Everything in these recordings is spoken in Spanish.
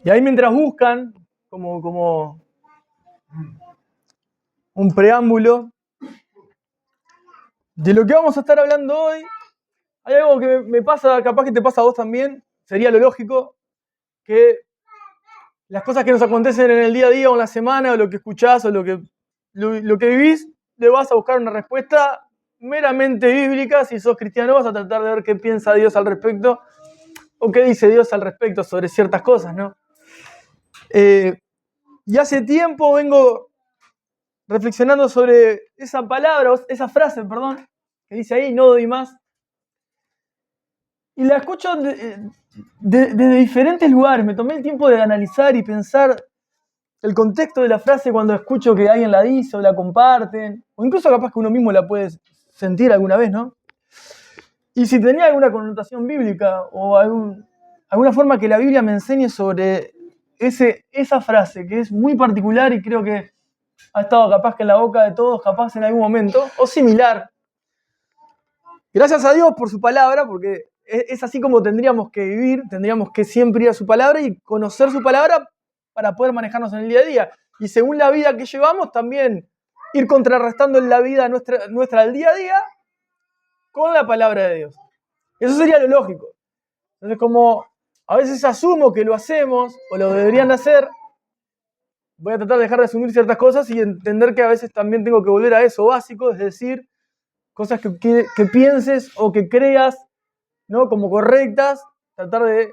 Y ahí mientras buscan, como un preámbulo de lo que vamos a estar hablando hoy, hay algo que me pasa, capaz que te pasa a vos también, sería lo lógico, que las cosas que nos acontecen en el día a día o en la semana, o lo que escuchás o lo que vivís, le vas a buscar una respuesta meramente bíblica. Si sos cristiano vas a tratar de ver qué piensa Dios al respecto o qué dice Dios al respecto sobre ciertas cosas, ¿no? Y hace tiempo vengo reflexionando sobre esa palabra, esa frase, perdón, que dice ahí, no doy más. Y la escucho desde diferentes lugares. Me tomé el tiempo de analizar y pensar el contexto de la frase cuando escucho que alguien la dice o la comparten, o incluso capaz que uno mismo la puede sentir alguna vez, ¿no? Y si tenía alguna connotación bíblica o alguna forma que la Biblia me enseñe sobre esa frase, que es muy particular y creo que ha estado capaz que en la boca de todos, capaz en algún momento, o similar. Gracias a Dios por su palabra, porque es así como tendríamos que vivir, tendríamos que siempre ir a su palabra y conocer su palabra para poder manejarnos en el día a día. Y según la vida que llevamos, también ir contrarrestando en la vida nuestra del día a día con la palabra de Dios. Eso sería lo lógico. Entonces, como a veces asumo que lo hacemos o lo deberían hacer, voy a tratar de dejar de asumir ciertas cosas y entender que a veces también tengo que volver a eso básico, es decir, cosas que pienses o que creas, ¿no?, como correctas, tratar de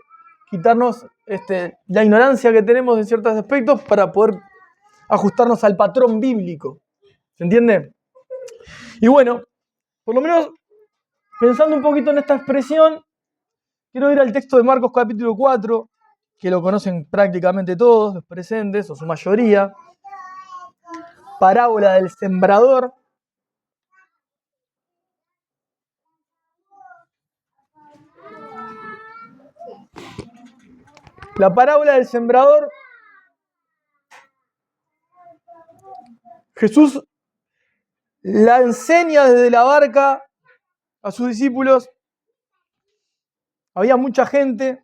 quitarnos la ignorancia que tenemos en ciertos aspectos para poder ajustarnos al patrón bíblico. ¿Se entiende? Y bueno, por lo menos pensando un poquito en esta expresión, quiero ir al texto de Marcos capítulo 4, que lo conocen prácticamente todos, los presentes, o su mayoría. Parábola del sembrador. La parábola del sembrador, Jesús la enseña desde la barca a sus discípulos. Había mucha gente,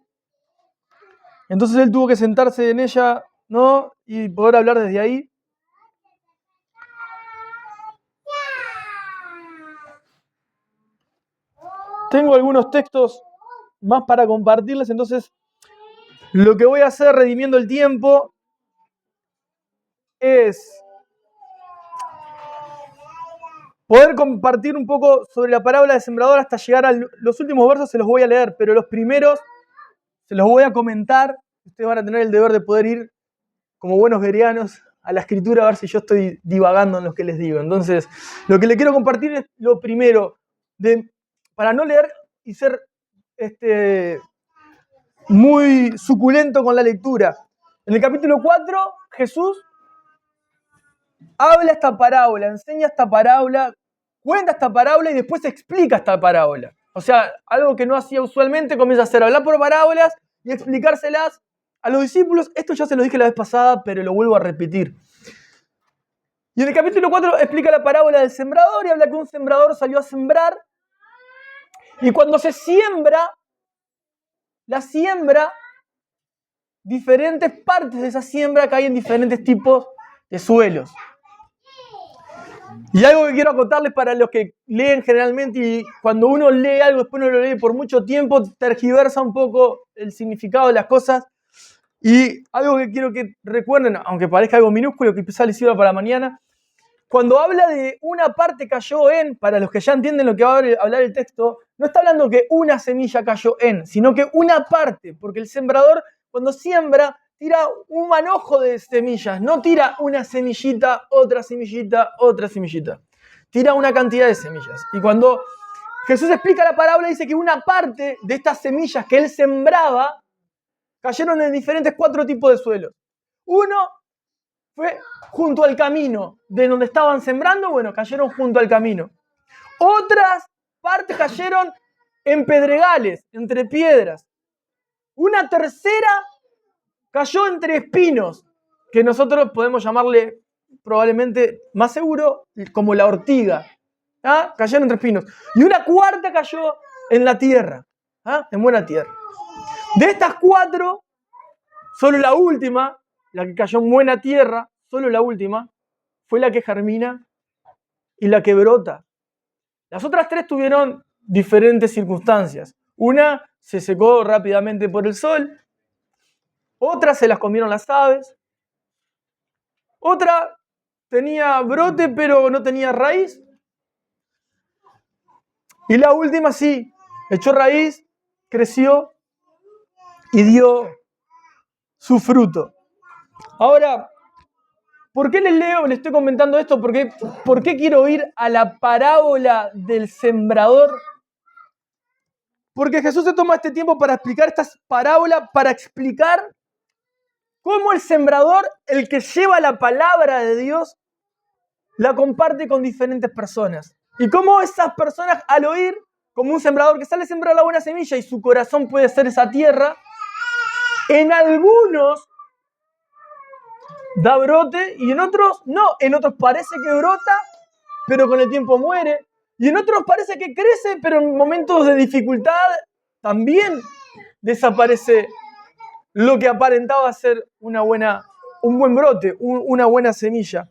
entonces él tuvo que sentarse en ella, ¿no?, y poder hablar desde ahí. Tengo algunos textos más para compartirles, entonces lo que voy a hacer, redimiendo el tiempo, es poder compartir un poco sobre la parábola del sembrador hasta llegar a los últimos versos. Se los voy a leer, pero los primeros se los voy a comentar. Ustedes van a tener el deber de poder ir como buenos bereanos a la escritura a ver si yo estoy divagando en lo que les digo. Entonces, lo que les quiero compartir es lo primero, para no leer y ser muy suculento con la lectura. En el capítulo 4, Jesús habla esta parábola, enseña esta parábola, cuenta esta parábola y después explica esta parábola. O sea, algo que no hacía usualmente, comienza a hacer hablar por parábolas y explicárselas a los discípulos. Esto ya se lo dije la vez pasada, pero lo vuelvo a repetir. Y en el capítulo 4 explica la parábola del sembrador y habla que un sembrador salió a sembrar. Y cuando se siembra, la siembra, diferentes partes de esa siembra caen en diferentes tipos de suelos. Y algo que quiero acotarles para los que leen generalmente, y cuando uno lee algo, después no lo lee por mucho tiempo, tergiversa un poco el significado de las cosas. Y algo que quiero que recuerden, aunque parezca algo minúsculo, que quizá les sirva para mañana, cuando habla de una parte cayó en, para los que ya entienden lo que va a hablar el texto, no está hablando que una semilla cayó en, sino que una parte, porque el sembrador cuando siembra tira un manojo de semillas, no tira una semillita, otra semillita, otra semillita. Tira una cantidad de semillas. Y cuando Jesús explica la parábola, dice que una parte de estas semillas que él sembraba cayeron en diferentes 4 tipos de suelos. Uno fue junto al camino, de donde estaban sembrando, bueno, cayeron junto al camino. Otras partes cayeron en pedregales, entre piedras. Una tercera cayó entre espinos, que nosotros podemos llamarle probablemente más seguro como la ortiga. ¿Ah? Cayeron entre espinos. Y una cuarta cayó en la tierra, ¿ah?, en buena tierra. De estas 4 Solo la última, la que cayó en buena tierra, solo la última, fue la que germina y la que brota. Las otras tres tuvieron diferentes circunstancias. Una se secó rápidamente por el sol, otra se las comieron las aves, otra tenía brote pero no tenía raíz, y la última sí, echó raíz, creció y dio su fruto. Ahora, ¿por qué les estoy comentando esto? ¿Por qué quiero ir a la parábola del sembrador? Porque Jesús se toma este tiempo para explicar esta parábola, para explicar cómo el sembrador, el que lleva la palabra de Dios, la comparte con diferentes personas. Y cómo esas personas, al oír, como un sembrador que sale a sembrar la buena semilla y su corazón puede ser esa tierra, en algunos da brote y en otros no. En otros parece que brota, pero con el tiempo muere. Y en otros parece que crece, pero en momentos de dificultad también desaparece lo que aparentaba ser un buen brote, una buena semilla.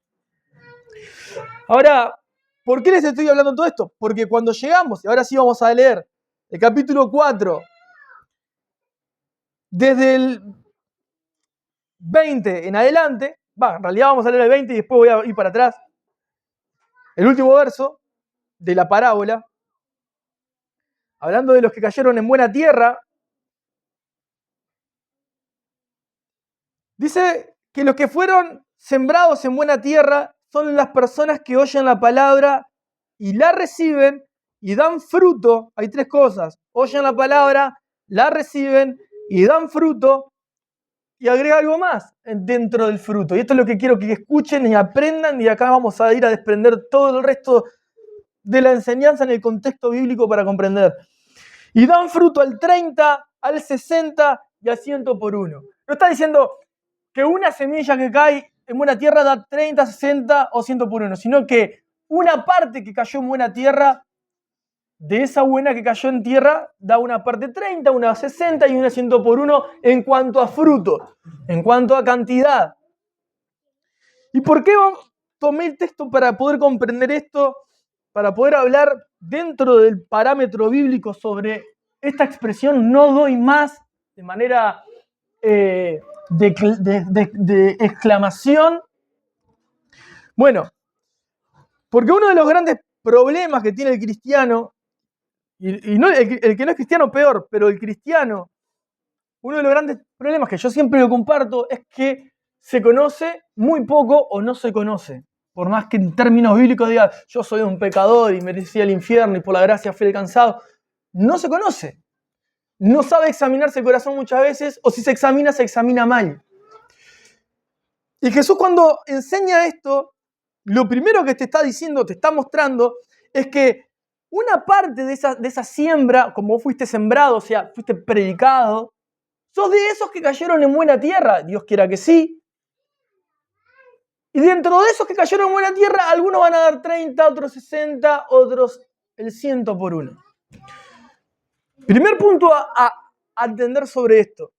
Ahora, ¿por qué les estoy hablando todo esto? Porque cuando llegamos, y ahora sí vamos a leer el capítulo 4, desde el 20 en adelante, en realidad vamos a leer el 20 y después voy a ir para atrás, el último verso de la parábola, hablando de los que cayeron en buena tierra, dice que los que fueron sembrados en buena tierra son las personas que oyen la palabra y la reciben y dan fruto. Hay tres cosas: oyen la palabra, la reciben y dan fruto, y agrega algo más dentro del fruto. Y esto es lo que quiero que escuchen y aprendan, y acá vamos a ir a desprender todo el resto de la enseñanza en el contexto bíblico para comprender. Y dan fruto al 30, al 60 y al 100 por uno. No está diciendo que una semilla que cae en buena tierra da 30, 60 o 100 por uno, sino que una parte que cayó en buena tierra, de esa buena que cayó en tierra, da una parte 30, una 60 y una 100 por uno en cuanto a fruto, en cuanto a cantidad. ¿Y por qué tomé el texto para poder comprender esto? Para poder hablar dentro del parámetro bíblico sobre esta expresión "no doy más", de manera de exclamación. Bueno, porque uno de los grandes problemas que tiene el cristiano, y no, el que no es cristiano peor, pero el cristiano, uno de los grandes problemas que yo siempre lo comparto es que se conoce muy poco o no se conoce. Por más que en términos bíblicos diga yo soy un pecador y merecía el infierno y por la gracia fui alcanzado, no se conoce. No sabe examinarse el corazón muchas veces, o si se examina mal. Y Jesús, cuando enseña esto, lo primero que te está diciendo, te está mostrando, es que una parte de esa siembra, como vos fuiste sembrado, o sea, fuiste predicado, sos de esos que cayeron en buena tierra, Dios quiera que sí. Y dentro de esos que cayeron en buena tierra, algunos van a dar 30, otros 60, otros el 100 por uno. Primer punto a entender sobre esto.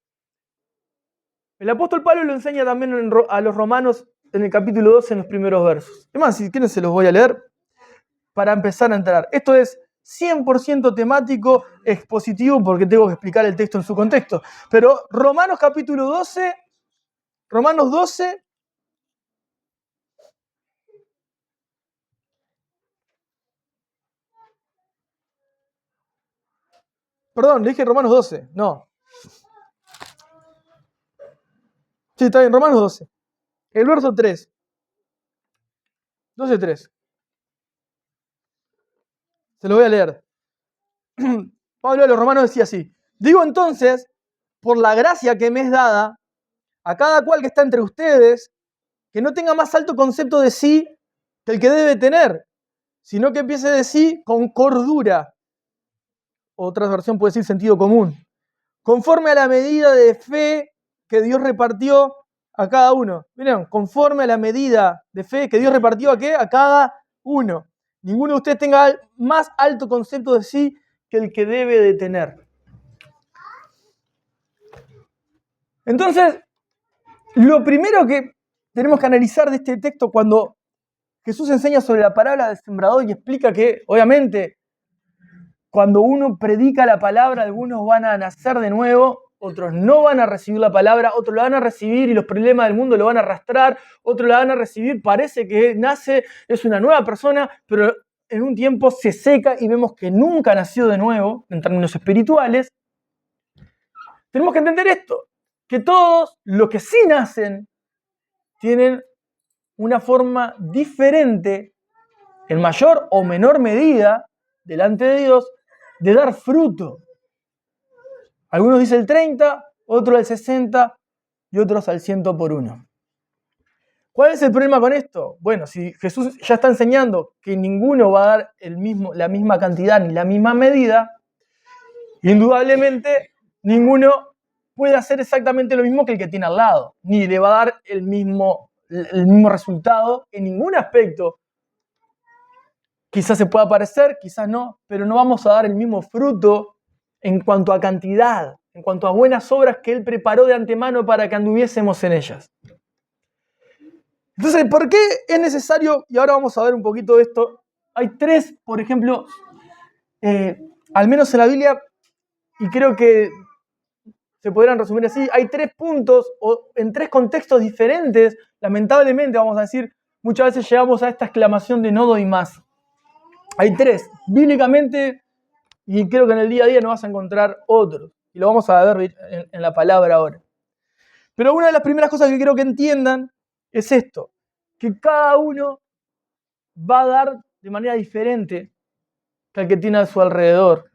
El apóstol Pablo lo enseña también a los romanos en el capítulo 12, en los primeros versos. Es más, si quieren se los voy a leer para empezar a entrar. Esto es 100% temático, expositivo, porque tengo que explicar el texto en su contexto. Pero Romanos capítulo 12, Romanos 12, perdón, le dije Romanos 12, no. Sí, está bien, Romanos 12. El verso 3. 12:3. Se lo voy a leer. Pablo a los romanos decía así: digo entonces, por la gracia que me es dada, a cada cual que está entre ustedes, que no tenga más alto concepto de sí que el que debe tener, sino que empiece de sí con cordura. Otra versión puede decir sentido común. Conforme a la medida de fe que Dios repartió a cada uno. Miren, conforme a la medida de fe que Dios repartió ¿a qué? A cada uno. Ninguno de ustedes tenga más alto concepto de sí que el que debe de tener. Entonces, Lo primero que tenemos que analizar de este texto cuando Jesús enseña sobre la parábola del sembrador y explica que, obviamente, cuando uno predica la palabra, algunos van a nacer de nuevo, otros no van a recibir la palabra, otros la van a recibir y los problemas del mundo lo van a arrastrar, otros la van a recibir, parece que nace, es una nueva persona, pero en un tiempo se seca y vemos que nunca nació de nuevo, en términos espirituales. Tenemos que entender esto, que todos los que sí nacen tienen una forma diferente, en mayor o menor medida, delante de Dios, de dar fruto. Algunos dicen el 30, otros el 60 y otros al 100 por 1. ¿Cuál es el problema con esto? Bueno, si Jesús ya está enseñando que ninguno va a dar la misma cantidad ni la misma medida, indudablemente ninguno puede hacer exactamente lo mismo que el que tiene al lado, ni le va a dar el mismo resultado en ningún aspecto. Quizás se pueda parecer, quizás no, pero no vamos a dar el mismo fruto en cuanto a cantidad, en cuanto a buenas obras que Él preparó de antemano para que anduviésemos en ellas. Entonces, ¿por qué es necesario? Y ahora vamos a ver un poquito de esto. Hay tres, por ejemplo, al menos en la Biblia, y creo que se podrían resumir así, hay 3 puntos, o en 3 contextos diferentes, lamentablemente, vamos a decir, muchas veces llegamos a esta exclamación de no doy más. Hay 3, bíblicamente, y creo que en el día a día no vas a encontrar otros. Y lo vamos a ver en la palabra ahora. Pero una de las primeras cosas que quiero que entiendan es esto, que cada uno va a dar de manera diferente que el que tiene a su alrededor.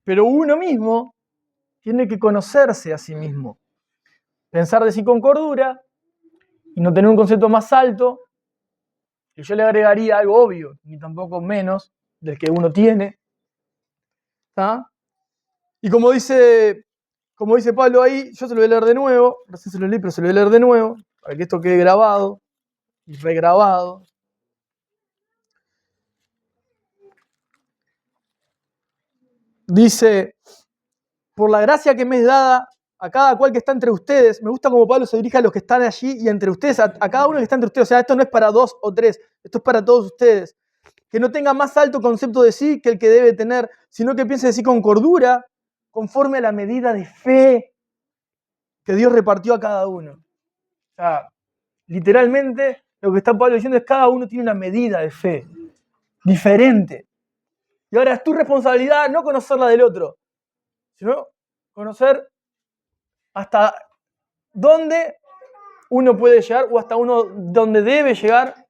Pero uno mismo tiene que conocerse a sí mismo, pensar de sí con cordura y no tener un concepto más alto, que yo le agregaría algo obvio, ni tampoco menos, del que uno tiene. ¿Está? Y como dice Pablo ahí, yo se lo voy a leer de nuevo, recién se lo leí, pero se lo voy a leer de nuevo, para que esto quede grabado y regrabado. Dice, por la gracia que me es dada a cada cual que está entre ustedes, me gusta como Pablo se dirige a los que están allí y entre ustedes, a cada uno que está entre ustedes, o sea, esto no es para 2 o 3, esto es para todos ustedes, que no tenga más alto concepto de sí que el que debe tener, sino que piense de sí con cordura, conforme a la medida de fe que Dios repartió a cada uno. O sea, literalmente lo que está Pablo diciendo es que cada uno tiene una medida de fe diferente. Y ahora es tu responsabilidad no conocer la del otro, sino conocer hasta dónde uno puede llegar o hasta uno dónde debe llegar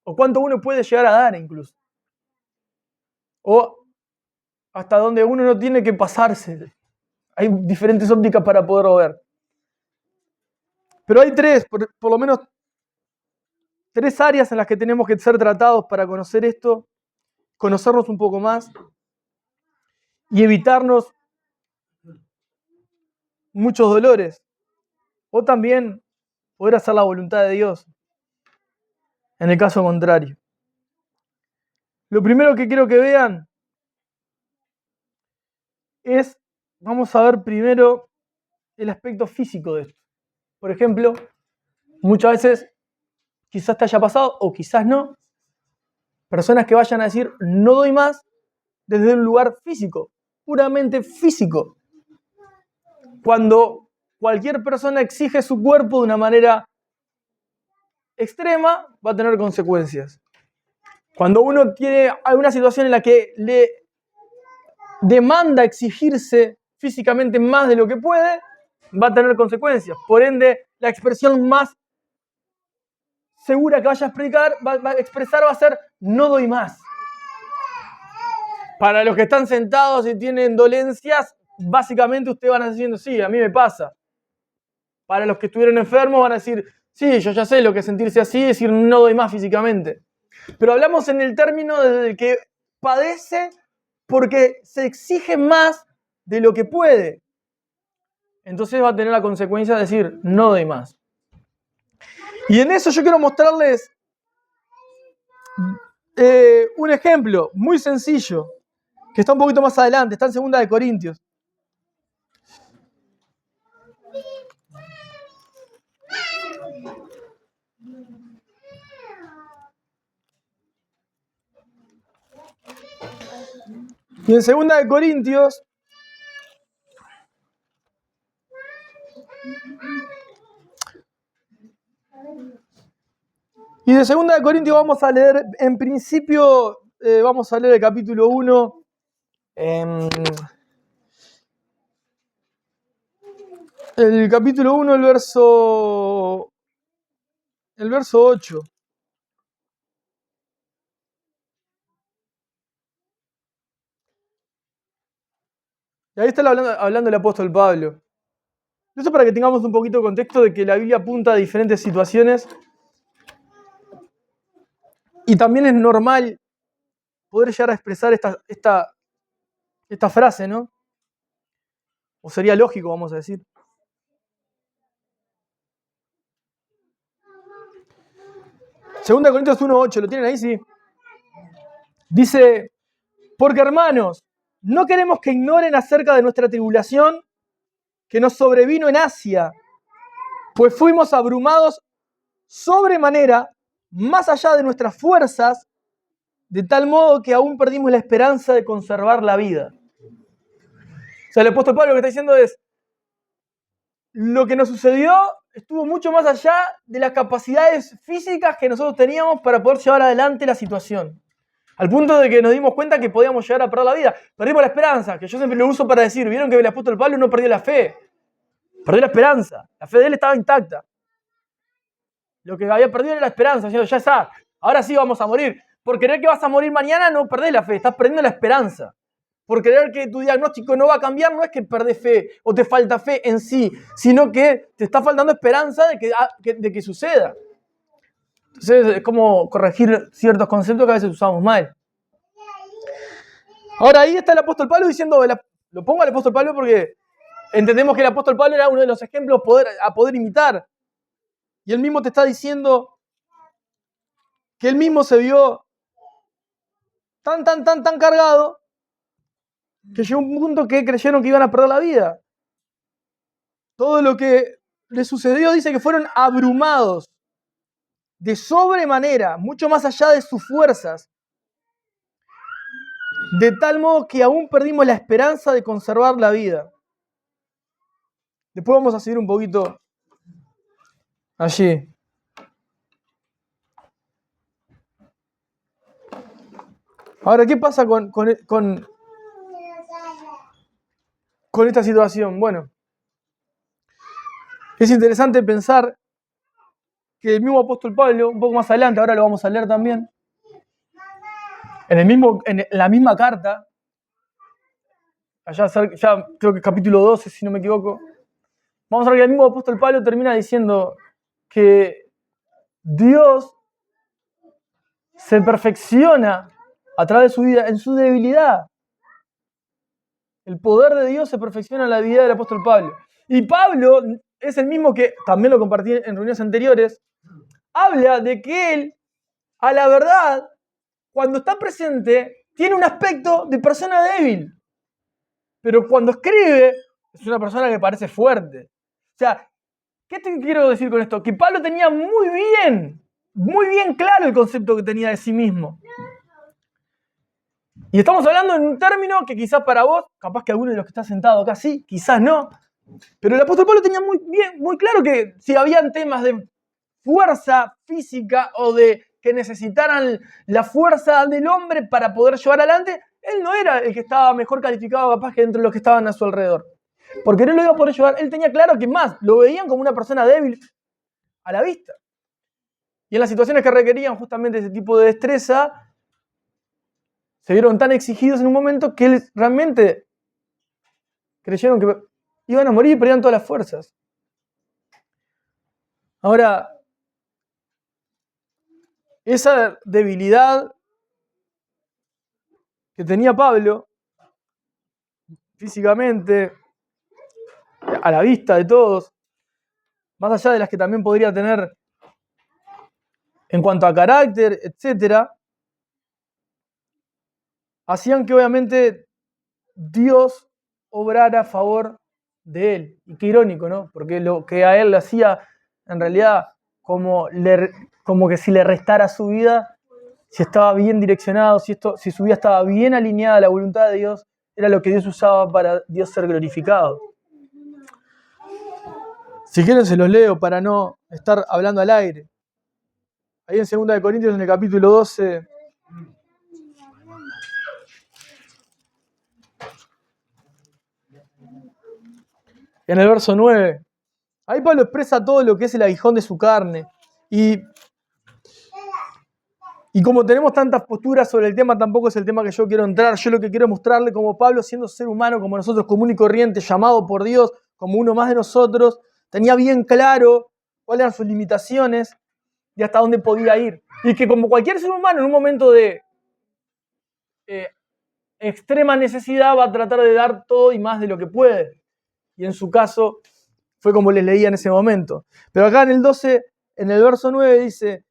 o cuánto uno puede llegar a dar incluso. O hasta dónde uno no tiene que pasarse. Hay diferentes ópticas para poderlo ver. Pero hay 3, por lo menos 3 áreas en las que tenemos que ser tratados para conocer esto, conocernos un poco más y evitarnos muchos dolores. O también poder hacer la voluntad de Dios, en el caso contrario. Lo primero que quiero que vean es, vamos a ver primero el aspecto físico de esto. Por ejemplo, muchas veces, quizás te haya pasado o quizás no, personas que vayan a decir no doy más desde un lugar físico, puramente físico. Cuando cualquier persona exige su cuerpo de una manera extrema, va a tener consecuencias. Cuando uno tiene alguna situación en la que le demanda exigirse físicamente más de lo que puede, va a tener consecuencias. Por ende, la expresión más segura que vaya a expresar va a ser no doy más. Para los que están sentados y tienen dolencias, básicamente ustedes van a decir, sí, a mí me pasa. Para los que estuvieron enfermos van a decir, sí, yo ya sé lo que es sentirse así, decir no doy más físicamente. Pero hablamos en el término del que padece porque se exige más de lo que puede. Entonces va a tener la consecuencia de decir no doy más. Y en eso yo quiero mostrarles un ejemplo muy sencillo, que está un poquito más adelante, está en 2 Corintios. Y en 2 Corintios, vamos a leer, en principio, vamos a leer el capítulo 1. El capítulo 1, el verso 8. Y ahí está hablando el apóstol Pablo. Eso para que tengamos un poquito de contexto de que la Biblia apunta a diferentes situaciones. Y también es normal poder llegar a expresar esta frase, ¿no? O sería lógico, vamos a decir. Segunda Corintios 1:8, ¿lo tienen ahí? Sí. Dice, porque hermanos, no queremos que ignoren acerca de nuestra tribulación que nos sobrevino en Asia, pues fuimos abrumados sobremanera, más allá de nuestras fuerzas, de tal modo que aún perdimos la esperanza de conservar la vida. O sea, el apóstol Pablo lo que está diciendo es, lo que nos sucedió estuvo mucho más allá de las capacidades físicas que nosotros teníamos para poder llevar adelante la situación. Al punto de que nos dimos cuenta que podíamos llegar a perder la vida. Perdimos la esperanza, que yo siempre lo uso para decir, vieron que el apóstol Pablo no perdió la fe. Perdió la esperanza. La fe de él estaba intacta. Lo que había perdido era la esperanza, diciendo, ya está, ahora sí vamos a morir. Por creer que vas a morir mañana no perdés la fe, estás perdiendo la esperanza. Por creer que tu diagnóstico no va a cambiar, no es que perdés fe o te falta fe en sí, sino que te está faltando esperanza de que suceda. Entonces es como corregir ciertos conceptos que a veces usamos mal. Ahora ahí está el apóstol Pablo diciendo, lo pongo al apóstol Pablo porque entendemos que el apóstol Pablo era uno de los ejemplos a poder imitar. Y él mismo te está diciendo que él mismo se vio tan cargado que llegó un punto que creyeron que iban a perder la vida. Todo lo que le sucedió dice que fueron abrumados de sobremanera, mucho más allá de sus fuerzas, de tal modo que aún perdimos la esperanza de conservar la vida. Después vamos a seguir un poquito allí. Ahora, ¿qué pasa con esta situación? Bueno, es interesante pensar que el mismo apóstol Pablo, un poco más adelante, ahora lo vamos a leer también, en la misma carta, allá ya creo que capítulo 12, si no me equivoco, vamos a ver que el mismo apóstol Pablo termina diciendo que Dios se perfecciona a través de su vida en su debilidad. El poder de Dios se perfecciona en la vida del apóstol Pablo. Y Pablo es el mismo que, también lo compartí en reuniones anteriores, habla de que él, a la verdad, cuando está presente, tiene un aspecto de persona débil. Pero cuando escribe, es una persona que parece fuerte. O sea, ¿qué te quiero decir con esto? Que Pablo tenía muy bien claro el concepto que tenía de sí mismo. Y estamos hablando en un término que quizás para vos, capaz que alguno de los que está sentado acá sí, quizás no. Pero el apóstol Pablo tenía muy claro que si habían temas de fuerza física o de que necesitaran la fuerza del hombre para poder llevar adelante, él no era el que estaba mejor calificado capaz que entre los que estaban a su alrededor. Porque no lo iba a poder llevar, él tenía claro que más, lo veían como una persona débil a la vista. Y en las situaciones que requerían justamente ese tipo de destreza, se vieron tan exigidos en un momento que él realmente creyeron que iban a morir y perdían todas las fuerzas. Ahora, esa debilidad que tenía Pablo, físicamente, a la vista de todos, más allá de las que también podría tener en cuanto a carácter, etc., hacían que obviamente Dios obrara a favor de él. Y qué irónico, ¿no? Porque lo que a él le hacía, en realidad, como que si le restara su vida, si estaba bien direccionado, si su vida estaba bien alineada a la voluntad de Dios, era lo que Dios usaba para Dios ser glorificado. Si quieren se los leo para no estar hablando al aire. Ahí en 2 de Corintios, en el capítulo 12, en el verso 9, ahí Pablo expresa todo lo que es el aguijón de su carne. Y como tenemos tantas posturas sobre el tema, tampoco es el tema que yo quiero entrar. Yo lo que quiero mostrarle, como Pablo, siendo ser humano, como nosotros, común y corriente, llamado por Dios, como uno más de nosotros, tenía bien claro cuáles eran sus limitaciones y hasta dónde podía ir. Y que como cualquier ser humano, en un momento de extrema necesidad, va a tratar de dar todo y más de lo que puede. Y en su caso, fue como les leía en ese momento. Pero acá en el 12, en el verso 9 dice: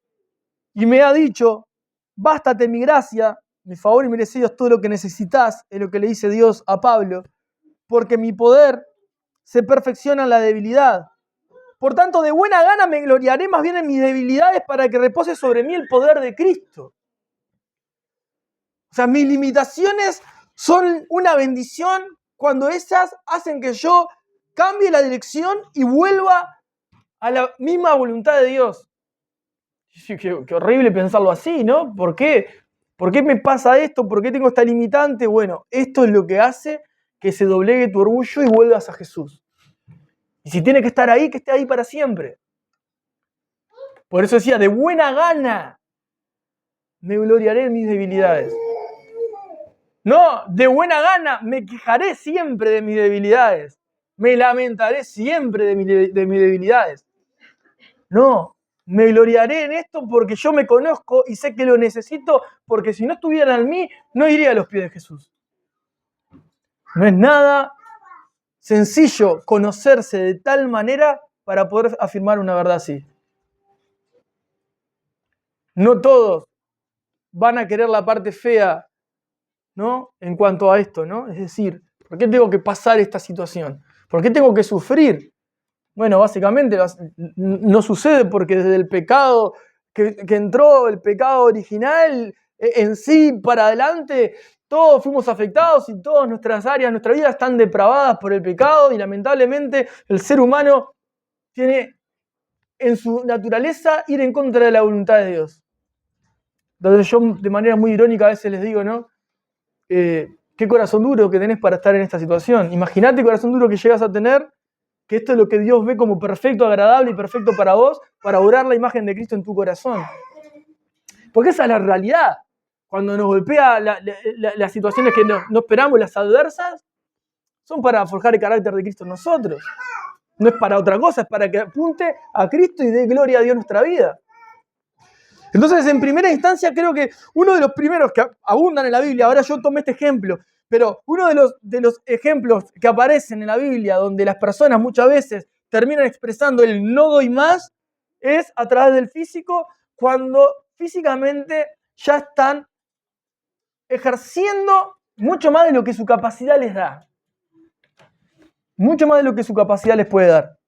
y me ha dicho, bástate mi gracia, mi favor y merecido es todo lo que necesitas, es lo que le dice Dios a Pablo, porque mi poder se perfecciona en la debilidad. Por tanto, de buena gana me gloriaré más bien en mis debilidades para que repose sobre mí el poder de Cristo. O sea, mis limitaciones son una bendición cuando esas hacen que yo cambie la dirección y vuelva a la misma voluntad de Dios. Qué horrible pensarlo así, ¿no? ¿Por qué? ¿Por qué me pasa esto? ¿Por qué tengo esta limitante? Bueno, esto es lo que hace que se doblegue tu orgullo y vuelvas a Jesús. Y si tiene que estar ahí, que esté ahí para siempre. Por eso decía, de buena gana me gloriaré en mis debilidades. No, de buena gana me quejaré siempre de mis debilidades. Me lamentaré siempre de mis debilidades. No, me gloriaré en esto porque yo me conozco y sé que lo necesito, porque si no estuvieran en mí, no iría a los pies de Jesús. No es nada sencillo conocerse de tal manera para poder afirmar una verdad así. No todos van a querer la parte fea, ¿no? En cuanto a esto, ¿no? Es decir, ¿por qué tengo que pasar esta situación? ¿Por qué tengo que sufrir? Bueno, básicamente no sucede porque desde el pecado que entró, el pecado original, en sí para adelante, todos fuimos afectados y todas nuestras áreas, nuestra vida están depravadas por el pecado y lamentablemente el ser humano tiene en su naturaleza ir en contra de la voluntad de Dios. Entonces yo de manera muy irónica a veces les digo, ¿no? Qué corazón duro que tenés para estar en esta situación. Imagínate el corazón duro que llegas a tener, que esto es lo que Dios ve como perfecto, agradable y perfecto para vos, para orar la imagen de Cristo en tu corazón. Porque esa es la realidad. Cuando nos golpea las situaciones que no esperamos, las adversas, son para forjar el carácter de Cristo en nosotros. No es para otra cosa, es para que apunte a Cristo y dé gloria a Dios en nuestra vida. Entonces, en primera instancia, creo que uno de los primeros que abundan en la Biblia, ahora yo tomé este ejemplo, pero uno de los ejemplos que aparecen en la Biblia, donde las personas muchas veces terminan expresando el no doy más, es a través del físico, cuando físicamente ya están ejerciendo mucho más de lo que su capacidad les da. Mucho más de lo que su capacidad les puede dar.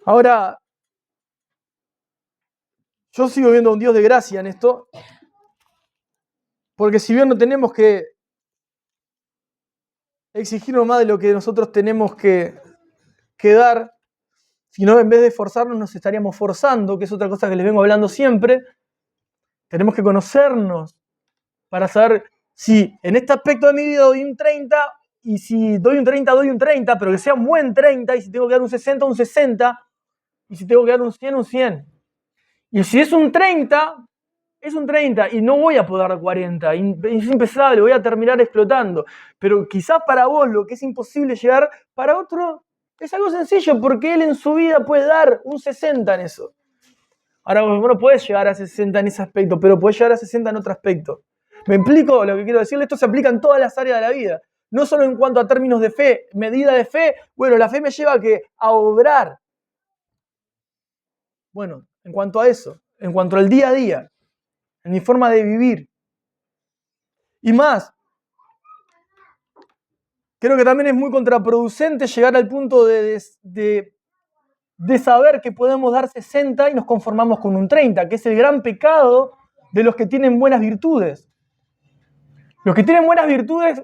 Ahora, yo sigo viendo a un Dios de gracia en esto, porque si bien no tenemos que exigirnos más de lo que nosotros tenemos que dar, sino en vez de forzarnos nos estaríamos forzando, que es otra cosa que les vengo hablando siempre. Tenemos que conocernos para saber si en este aspecto de mi vida doy un 30, y si doy un 30, pero que sea un buen 30, y si tengo que dar un 60, un 60, y si tengo que dar un 100, un 100. Y si es un 30, es un 30 y no voy a poder dar 40, es impensable, voy a terminar explotando. Pero quizás para vos lo que es imposible llegar, para otro es algo sencillo, porque él en su vida puede dar un 60 en eso. Ahora vos no podés llegar a 60 en ese aspecto, pero podés llegar a 60 en otro aspecto. ¿Me explico lo que quiero decirle? Esto se aplica en todas las áreas de la vida. No solo en cuanto a términos de fe, medida de fe. Bueno, la fe me lleva a obrar. Bueno, en cuanto a eso, en cuanto al día a día, en mi forma de vivir. Y más, creo que también es muy contraproducente llegar al punto de de saber que podemos dar 60 y nos conformamos con un 30, que es el gran pecado de los que tienen buenas virtudes. Los que tienen buenas virtudes,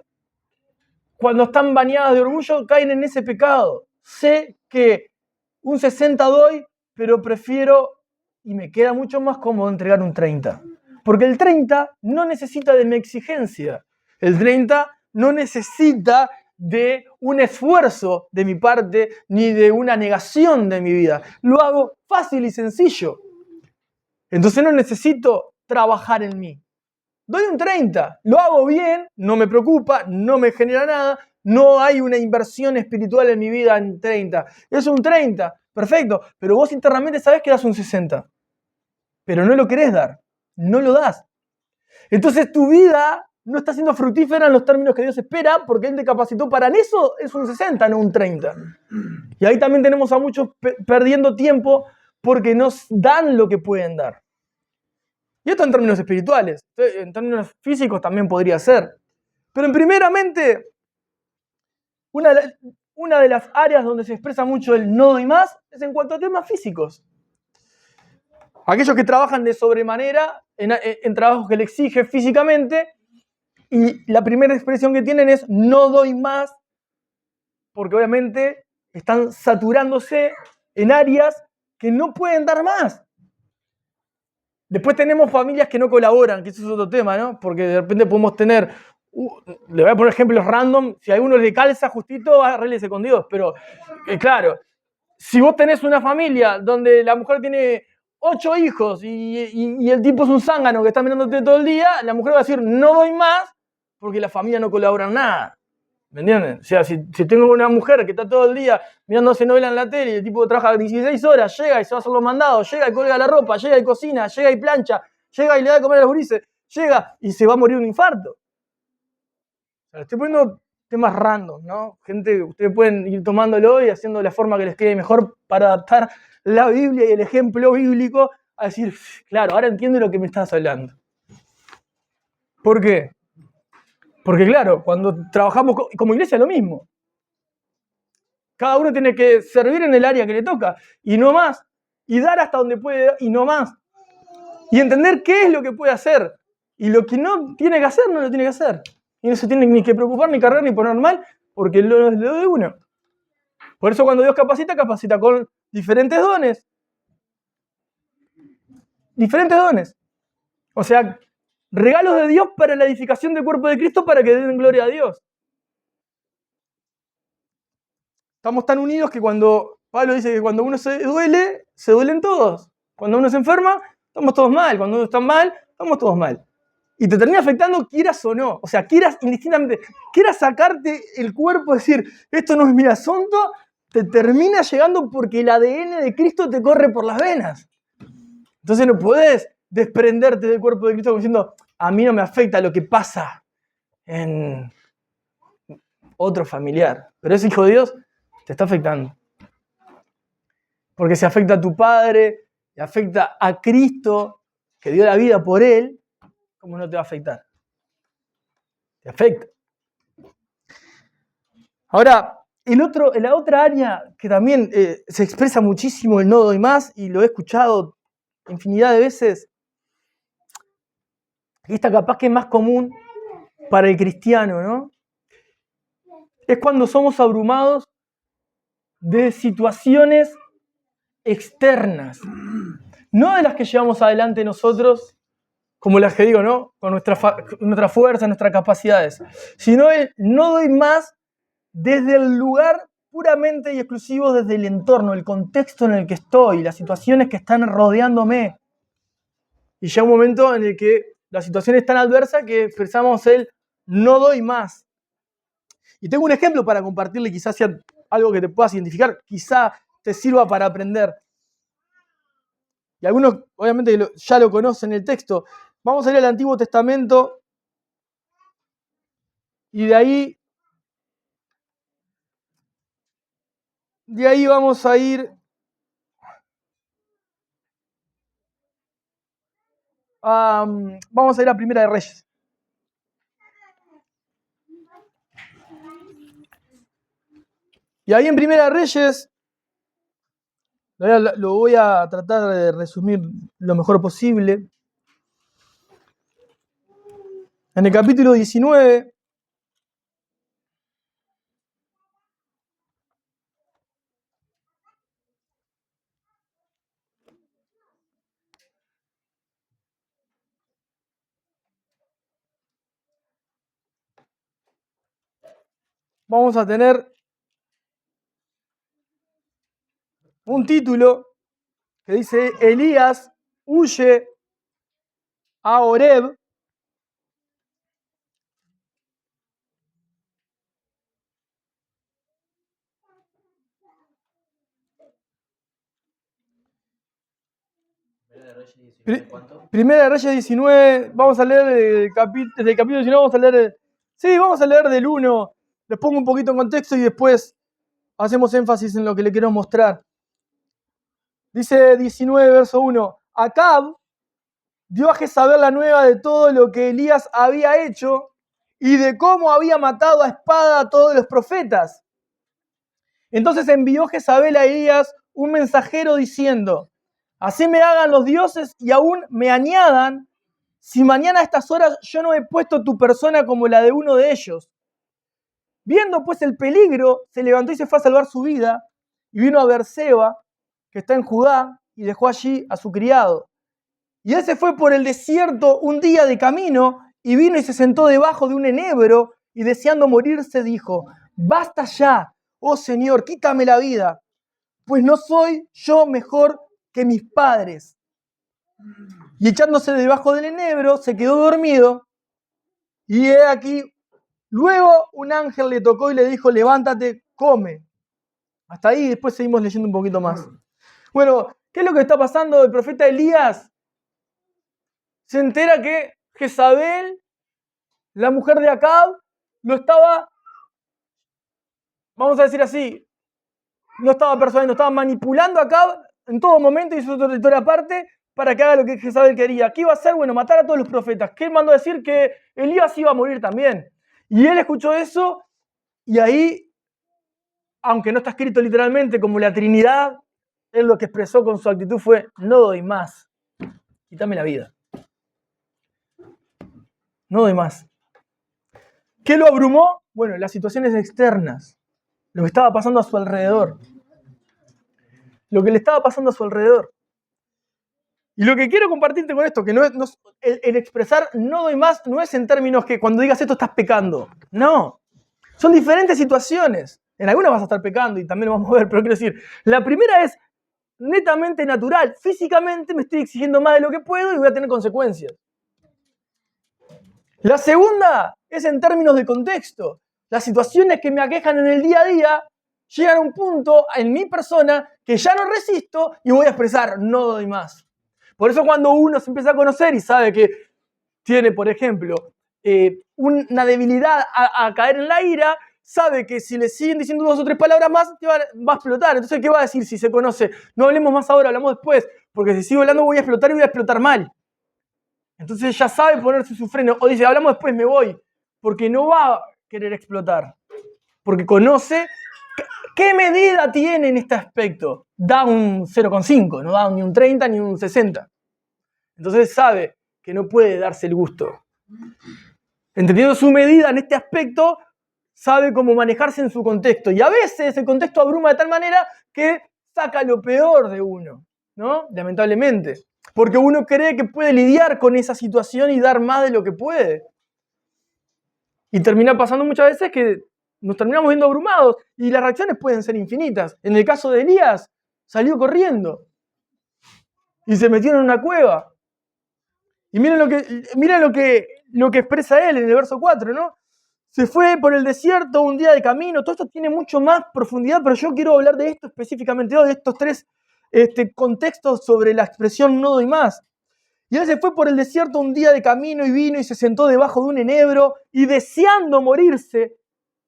cuando están bañadas de orgullo, caen en ese pecado. Sé que un 60 doy, pero prefiero, y me queda mucho más cómodo entregar un 30. Porque el 30 no necesita de mi exigencia. El 30 no necesita de un esfuerzo de mi parte, ni de una negación de mi vida. Lo hago fácil y sencillo. Entonces no necesito trabajar en mí. Doy un 30, lo hago bien, no me preocupa, no me genera nada, no hay una inversión espiritual en mi vida en 30. Es un 30, perfecto, pero vos internamente sabés que das un 60. Pero no lo querés dar, no lo das. Entonces tu vida no está siendo fructífera en los términos que Dios espera, porque Él te capacitó para eso, es un 60, no un 30. Y ahí también tenemos a muchos perdiendo tiempo porque nos dan lo que pueden dar. Y esto en términos espirituales, en términos físicos también podría ser. Pero primeramente, una de las áreas donde se expresa mucho el no doy más es en cuanto a temas físicos. Aquellos que trabajan de sobremanera en trabajos que le exigen físicamente, y la primera expresión que tienen es no doy más, porque obviamente están saturándose en áreas que no pueden dar más. Después tenemos familias que no colaboran, que eso es otro tema, ¿no? Porque de repente podemos tener, le voy a poner ejemplos random, si a alguno le calza justito, arréglese con Dios. Pero, claro, si vos tenés una familia donde la mujer tiene 8 hijos y el tipo es un zángano que está mirándote todo el día, la mujer va a decir, no doy más, porque la familia no colabora en nada. ¿Me entienden? O sea, si tengo una mujer que está todo el día mirándose novela en la tele y el tipo trabaja 16 horas, llega y se va a hacer los mandados, llega y colga la ropa, llega y cocina, llega y plancha, llega y le da de comer a los gurises, llega y se va a morir de un infarto. O sea, estoy poniendo temas random, ¿no? Gente, ustedes pueden ir tomándolo y haciendo la forma que les quede mejor para adaptar la Biblia y el ejemplo bíblico a decir, claro, ahora entiendo lo que me estás hablando. ¿Por qué? Porque claro, cuando trabajamos como iglesia es lo mismo. Cada uno tiene que servir en el área que le toca, y no más. Y dar hasta donde puede, y no más. Y entender qué es lo que puede hacer. Y lo que no tiene que hacer, no lo tiene que hacer. Y no se tiene ni que preocupar, ni cargar, ni poner mal, porque lo es lo de uno. Por eso cuando Dios capacita, capacita con diferentes dones. Diferentes dones. O sea, regalos de Dios para la edificación del cuerpo de Cristo para que den gloria a Dios. Estamos tan unidos que cuando Pablo dice que cuando uno se duelen todos. Cuando uno se enferma, estamos todos mal. Cuando uno está mal, estamos todos mal. Y te termina afectando quieras o no. O sea, quieras indistintamente, quieras sacarte el cuerpo, decir, esto no es mi asunto, te termina llegando porque el ADN de Cristo te corre por las venas. Entonces no podés desprenderte del cuerpo de Cristo diciendo, a mí no me afecta lo que pasa en otro familiar. Pero ese hijo de Dios te está afectando. Porque si afecta a tu padre, y afecta a Cristo, que dio la vida por él, ¿cómo no te va a afectar? Te afecta. Ahora, la otra área que también se expresa muchísimo el no doy más, y lo he escuchado infinidad de veces, y esta capaz que es más común para el cristiano, ¿no? Es cuando somos abrumados de situaciones externas, no de las que llevamos adelante nosotros, como las que digo, ¿no? Con nuestra fuerza, nuestras capacidades, sino el no doy más desde el lugar puramente y exclusivo, desde el entorno, el contexto en el que estoy, las situaciones que están rodeándome. Y llega un momento en el que la situación es tan adversa que expresamos el no doy más. Y tengo un ejemplo para compartirle, quizás sea algo que te puedas identificar, quizá te sirva para aprender. Y algunos obviamente ya lo conocen el texto. Vamos a ir al Antiguo Testamento y de ahí vamos a ir vamos a ir a Primera de Reyes. Y ahí en Primera de Reyes Lo voy a tratar de resumir lo mejor posible. En el capítulo 19, vamos a tener un título que dice: Elías huye a Horeb. Primera de Reyes 19, vamos a leer desde el capítulo 19, vamos a leer, sí, vamos a leer del 1, les pongo un poquito en contexto y después hacemos énfasis en lo que le quiero mostrar. Dice 19, verso 1, Acab dio a Jezabel la nueva de todo lo que Elías había hecho y de cómo había matado a espada a todos los profetas. Entonces envió Jezabel a Elías un mensajero diciendo: así me hagan los dioses y aún me añadan, si mañana a estas horas yo no he puesto tu persona como la de uno de ellos. Viendo pues el peligro, se levantó y se fue a salvar su vida, y vino a Beerseba, que está en Judá, y dejó allí a su criado. Y él se fue por el desierto un día de camino, y vino y se sentó debajo de un enebro, y deseando morirse dijo: basta ya, oh Señor, quítame la vida, pues no soy yo mejor que mis padres. Y echándose debajo del enebro, se quedó dormido, y he aquí, luego un ángel le tocó y le dijo: levántate, come. Hasta ahí, después seguimos leyendo un poquito más. Bueno, ¿qué es lo que está pasando? El profeta Elías se entera que Jezabel, la mujer de Acab, lo estaba, vamos a decir así, no estaba persuadiendo, estaba manipulando a Acab en todo momento, y su territorio aparte, para que haga lo que Jezabel quería. ¿Qué iba a hacer? Bueno, matar a todos los profetas. ¿Qué mandó a decir? Que Elías iba a morir también. Y él escuchó eso, y ahí, aunque no está escrito literalmente como la Trinidad, él lo que expresó con su actitud fue: no doy más, quítame la vida. No doy más. ¿Qué lo abrumó? Bueno, las situaciones externas, lo que estaba pasando a su alrededor. Lo que le estaba pasando a su alrededor. Y lo que quiero compartirte con esto, que el expresar no doy más no es en términos que cuando digas esto estás pecando. No. Son diferentes situaciones. En algunas vas a estar pecando y también lo vamos a ver, pero quiero decir, la primera es netamente natural. Físicamente me estoy exigiendo más de lo que puedo y voy a tener consecuencias. La segunda es en términos de contexto. Las situaciones que me aquejan en el día a día llegan a un punto en mi persona que ya no resisto y voy a expresar: no doy más. Por eso cuando uno se empieza a conocer y sabe que tiene, por ejemplo, una debilidad a caer en la ira, sabe que si le siguen diciendo 2 o 3 palabras más, va a explotar. Entonces, ¿qué va a decir si se conoce? No hablemos más ahora, hablamos después, porque si sigo hablando voy a explotar y voy a explotar mal. Entonces ya sabe ponerse su freno. O dice: hablamos después, me voy. Porque no va a querer explotar. Porque conoce qué medida tiene en este aspecto. Da un 0,5, no da ni un 30 ni un 60. Entonces sabe que no puede darse el gusto. Entendiendo su medida en este aspecto, sabe cómo manejarse en su contexto. Y a veces el contexto abruma de tal manera que saca lo peor de uno, ¿no? Lamentablemente. Porque uno cree que puede lidiar con esa situación y dar más de lo que puede. Y termina pasando muchas veces que nos terminamos viendo abrumados y las reacciones pueden ser infinitas. En el caso de Elías, salió corriendo y se metió en una cueva. Y miren lo que expresa él en el verso 4, ¿no? Se fue por el desierto un día de camino. Todo esto tiene mucho más profundidad, pero yo quiero hablar de esto específicamente, de estos 3 contextos sobre la expresión no doy más. Y él se fue por el desierto un día de camino y vino y se sentó debajo de un enebro y deseando morirse.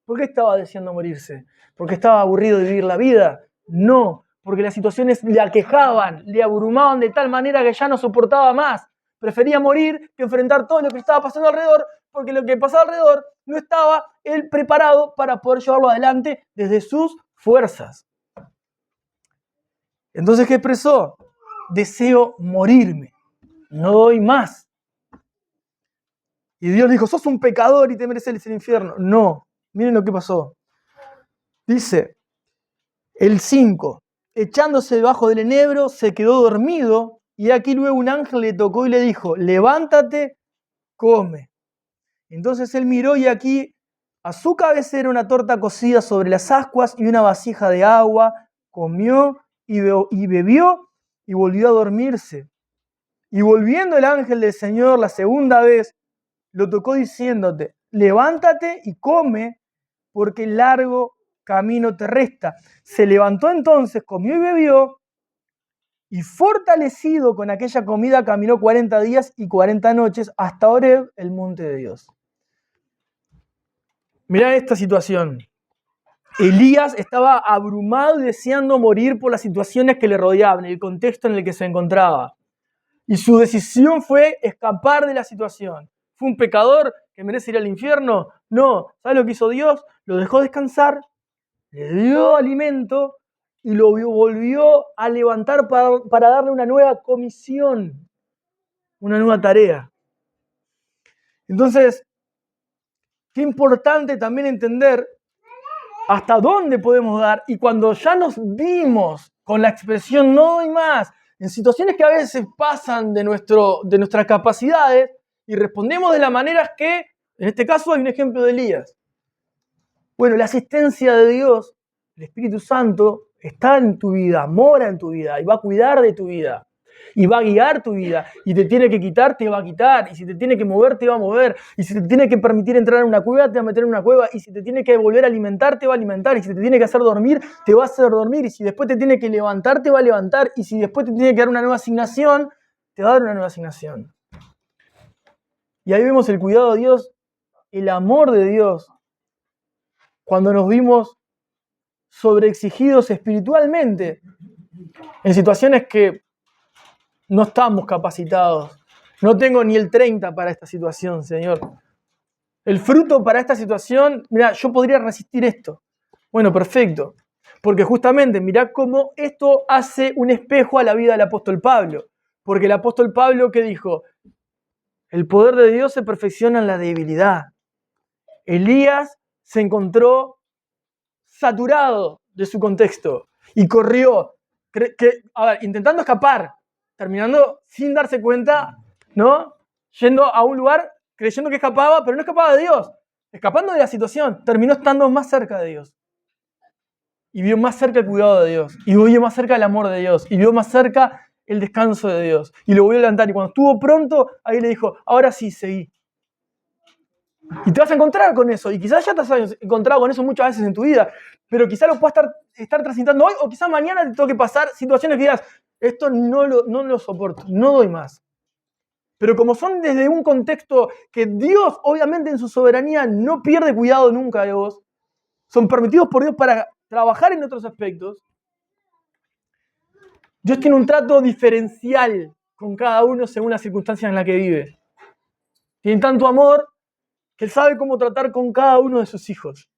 ¿Por qué estaba deseando morirse? ¿Porque estaba aburrido de vivir la vida? No, porque las situaciones le aquejaban, le abrumaban de tal manera que ya no soportaba más. Prefería morir que enfrentar todo lo que estaba pasando alrededor, porque lo que pasaba alrededor no estaba él preparado para poder llevarlo adelante desde sus fuerzas. Entonces, ¿qué expresó? Deseo morirme, no doy más. Y Dios dijo, sos un pecador y te mereces el infierno. No, miren lo que pasó. Dice, el 5, echándose debajo del enebro, se quedó dormido, y aquí luego un ángel le tocó y le dijo, levántate, come. Entonces él miró y aquí a su cabecera una torta cocida sobre las ascuas y una vasija de agua, comió y bebió y volvió a dormirse. Y volviendo el ángel del Señor la segunda vez, lo tocó diciéndote, levántate y come, porque largo camino te resta. Se levantó entonces, comió y bebió, y fortalecido con aquella comida caminó 40 días y 40 noches hasta Horeb, el monte de Dios. Mirá esta situación. Elías estaba abrumado y deseando morir por las situaciones que le rodeaban, el contexto en el que se encontraba. Y su decisión fue escapar de la situación. ¿Fue un pecador que merece ir al infierno? No. ¿Sabes lo que hizo Dios? Lo dejó descansar, le dio alimento y lo volvió a levantar para darle una nueva comisión, una nueva tarea. Entonces, qué importante también entender hasta dónde podemos dar, y cuando ya nos vimos con la expresión no doy más, en situaciones que a veces pasan de nuestras capacidades y respondemos de la manera que, en este caso hay un ejemplo de Elías. Bueno, la asistencia de Dios, el Espíritu Santo, está en tu vida, mora en tu vida y va a cuidar de tu vida. Y va a guiar tu vida, y te tiene que quitar, te va a quitar, y si te tiene que mover, te va a mover, y si te tiene que permitir entrar en una cueva, te va a meter en una cueva, y si te tiene que volver a alimentar, te va a alimentar, y si te tiene que hacer dormir, te va a hacer dormir, y si después te tiene que levantar, te va a levantar, y si después te tiene que dar una nueva asignación, te va a dar una nueva asignación. Y ahí vemos el cuidado de Dios, el amor de Dios, cuando nos vimos sobreexigidos espiritualmente, en situaciones que no estamos capacitados. No tengo ni el 30 para esta situación, Señor. El fruto para esta situación, mira, yo podría resistir esto. Bueno, perfecto. Porque justamente, mirá cómo esto hace un espejo a la vida del apóstol Pablo. Porque el apóstol Pablo, ¿qué dijo? El poder de Dios se perfecciona en la debilidad. Elías se encontró saturado de su contexto y corrió, intentando escapar, terminando sin darse cuenta, ¿no? Yendo a un lugar creyendo que escapaba, pero no escapaba de Dios, escapando de la situación, terminó estando más cerca de Dios. Y vio más cerca el cuidado de Dios, y vio más cerca el amor de Dios, y vio más cerca el descanso de Dios. Y lo volvió a levantar, y cuando estuvo pronto, ahí le dijo, ahora sí, seguí. Y te vas a encontrar con eso, y quizás ya te has encontrado con eso muchas veces en tu vida, pero quizás lo puedas estar transitando hoy, o quizás mañana te toque pasar situaciones que digas, esto no lo soporto, no doy más. Pero como son desde un contexto que Dios, obviamente en su soberanía, no pierde cuidado nunca de vos, son permitidos por Dios para trabajar en otros aspectos, Dios tiene un trato diferencial con cada uno según las circunstancias en las que vive. Tiene tanto amor que Él sabe cómo tratar con cada uno de sus hijos.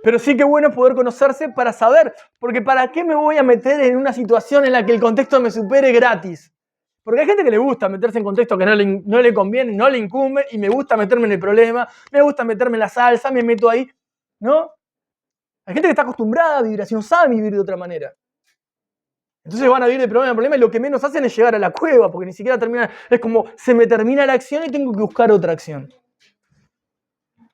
Pero sí que bueno es poder conocerse para saber, porque ¿para qué me voy a meter en una situación en la que el contexto me supere gratis? Porque hay gente que le gusta meterse en contextos que no le conviene, no le incumbe, y me gusta meterme en el problema, me gusta meterme en la salsa, me meto ahí, ¿no? Hay gente que está acostumbrada a vivir así, no sabe vivir de otra manera. Entonces van a vivir de problema en problema y lo que menos hacen es llegar a la cueva, porque ni siquiera termina, es como se me termina la acción y tengo que buscar otra acción.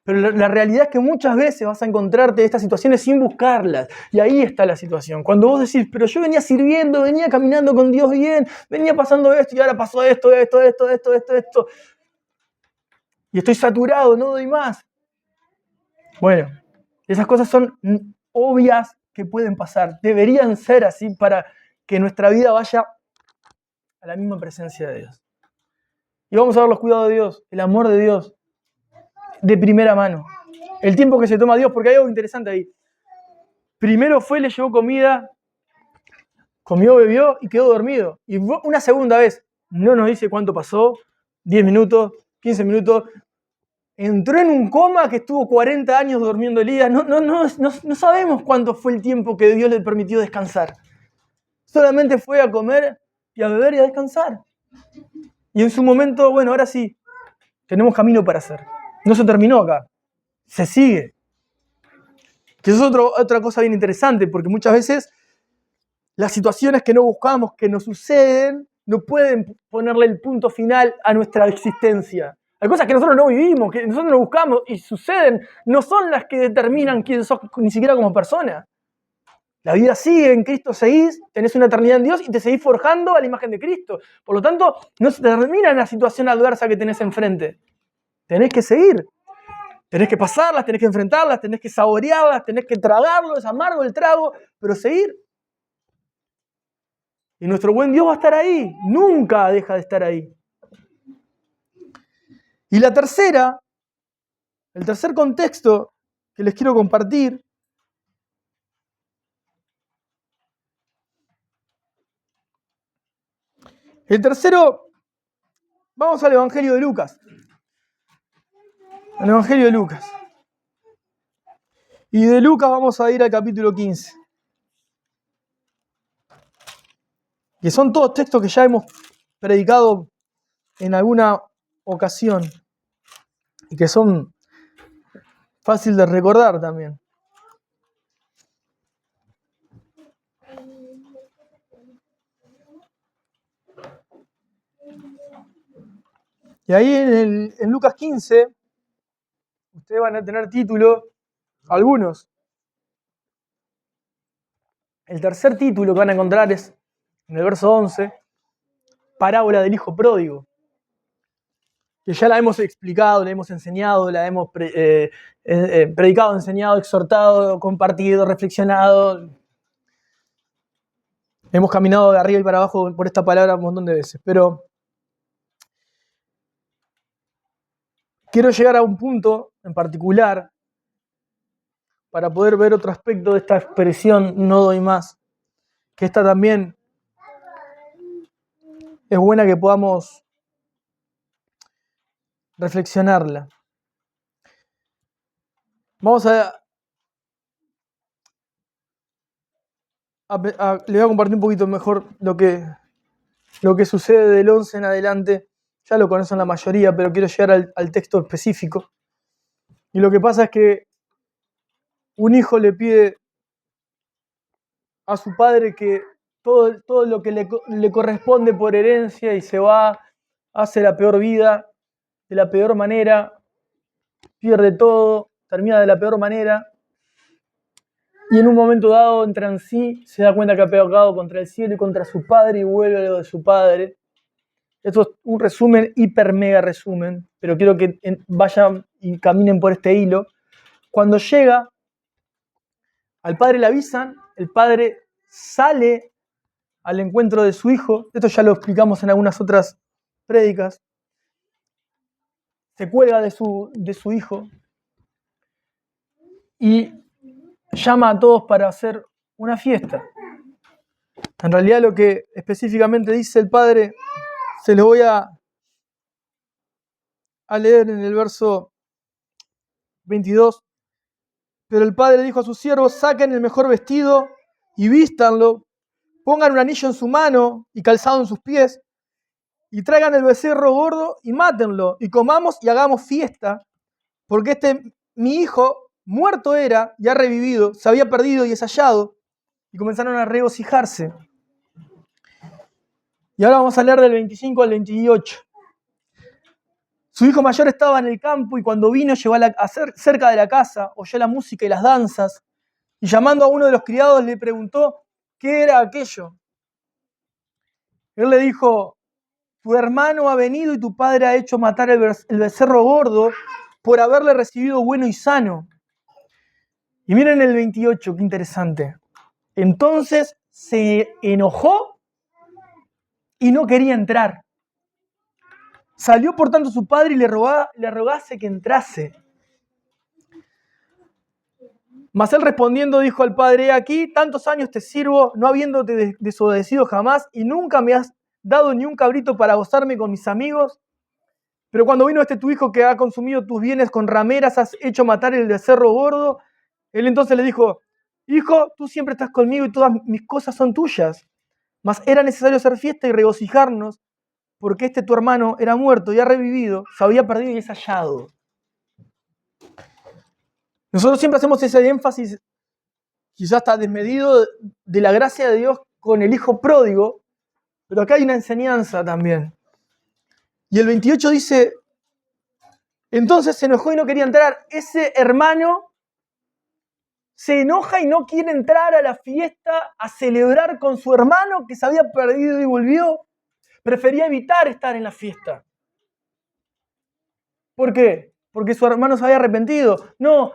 Pero la realidad es que muchas veces vas a encontrarte estas situaciones sin buscarlas. Y ahí está la situación. Cuando vos decís, pero yo venía sirviendo, venía caminando con Dios bien, venía pasando esto y ahora pasó esto. Y estoy saturado, no doy más. Bueno, esas cosas son obvias que pueden pasar. Deberían ser así para que nuestra vida vaya a la misma presencia de Dios. Y vamos a ver los cuidados de Dios, el amor de Dios, de primera mano. El tiempo que se toma Dios, porque hay algo interesante ahí. Primero fue, le llevó comida, comió, bebió y quedó dormido. Y una segunda vez, no nos dice cuánto pasó, 10 minutos, 15 minutos. Entró en un coma que estuvo 40 años durmiendo Elías. No sabemos cuánto fue el tiempo que Dios le permitió descansar. solamente fue a comer y a beber y a descansar. Y en su momento, bueno, ahora sí, tenemos camino para hacer. No se terminó acá, se sigue. Que eso es otra cosa bien interesante, porque muchas veces las situaciones que no buscamos, que nos suceden, no pueden ponerle el punto final a nuestra existencia. Hay cosas que nosotros no vivimos, que nosotros no buscamos y suceden, no son las que determinan quién sos ni siquiera como persona. La vida sigue, en Cristo seguís, tenés una eternidad en Dios y te seguís forjando a la imagen de Cristo. Por lo tanto, no se termina en la situación adversa que tenés enfrente. Tenés que seguir. Tenés que pasarlas, tenés que enfrentarlas, tenés que saborearlas, tenés que tragarlo, es amargo el trago, pero seguir. Y nuestro buen Dios va a estar ahí, nunca deja de estar ahí. Y el tercer contexto que les quiero compartir, el tercero, vamos al Evangelio de Lucas. El Evangelio de Lucas. Y de Lucas vamos a ir al capítulo 15. Que son todos textos que ya hemos predicado en alguna ocasión. Y que son fáciles de recordar también. Y ahí en Lucas 15, ustedes van a tener título, algunos. El tercer título que van a encontrar es, en el verso 11, parábola del hijo pródigo. Que ya la hemos explicado, la hemos enseñado, la hemos predicado, enseñado, exhortado, compartido, reflexionado. Hemos caminado de arriba y para abajo por esta palabra un montón de veces. Pero quiero llegar a un punto en particular para poder ver otro aspecto de esta expresión no doy más, que esta también es buena que podamos reflexionarla. Vamos le voy a compartir un poquito mejor lo que sucede del 11 en adelante. Ya lo conocen la mayoría, pero quiero llegar al texto específico. Y lo que pasa es que un hijo le pide a su padre que todo lo que le corresponde por herencia y se va, hace la peor vida, de la peor manera, pierde todo, termina de la peor manera. Y en un momento dado entra en sí, se da cuenta que ha pecado contra el cielo y contra su padre y vuelve a lo de su padre. Esto es un resumen, hiper mega resumen, pero quiero que vayan y caminen por este hilo. Cuando llega, al padre le avisan, el padre sale al encuentro de su hijo. Esto ya lo explicamos en algunas otras prédicas. Se cuelga de su hijo y llama a todos para hacer una fiesta. En realidad lo que específicamente dice el padre, se lo voy a leer en el verso 22. Pero el padre dijo a sus siervos, saquen el mejor vestido y vístanlo, pongan un anillo en su mano y calzado en sus pies, y traigan el becerro gordo y mátenlo, y comamos y hagamos fiesta, porque mi hijo muerto era y ha revivido, se había perdido y es hallado. Y comenzaron a regocijarse. Y ahora vamos a leer del 25 al 28. Su hijo mayor estaba en el campo y cuando vino llegó cerca de la casa, oyó la música y las danzas, y llamando a uno de los criados le preguntó qué era aquello. Él le dijo, tu hermano ha venido y tu padre ha hecho matar el becerro gordo por haberle recibido bueno y sano. Y miren el 28, qué interesante. Entonces se enojó y no quería entrar. Salió por tanto su padre y le rogase que entrase. Mas él respondiendo dijo al padre, aquí tantos años te sirvo, no habiéndote desobedecido jamás, y nunca me has dado ni un cabrito para gozarme con mis amigos. Pero cuando vino tu hijo que ha consumido tus bienes con rameras, has hecho matar el becerro gordo. Él entonces le dijo, hijo, tú siempre estás conmigo y todas mis cosas son tuyas. Mas era necesario hacer fiesta y regocijarnos, porque tu hermano era muerto y ha revivido, se había perdido y es hallado. Nosotros siempre hacemos ese énfasis, quizás está desmedido, de la gracia de Dios con el hijo pródigo, pero acá hay una enseñanza también. Y el 28 dice, entonces se enojó y no quería entrar. Ese hermano se enoja y no quiere entrar a la fiesta a celebrar con su hermano que se había perdido y volvió. Prefería evitar estar en la fiesta. ¿Por qué? Porque su hermano se había arrepentido. No,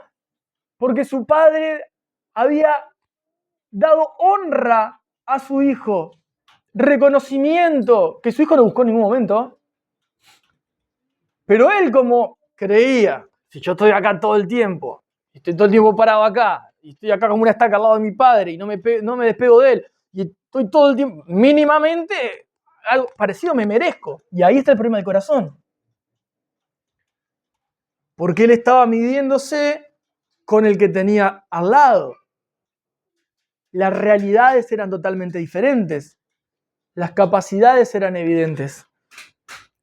porque su padre había dado honra a su hijo. Reconocimiento, que su hijo no buscó en ningún momento. Pero él, como creía, si yo estoy acá todo el tiempo, estoy todo el tiempo parado acá, y estoy acá como una estaca al lado de mi padre, y no me despego de él, y estoy todo el tiempo, mínimamente, algo parecido me merezco. Y ahí está el problema del corazón. Porque él estaba midiéndose con el que tenía al lado. Las realidades eran totalmente diferentes. Las capacidades eran evidentes.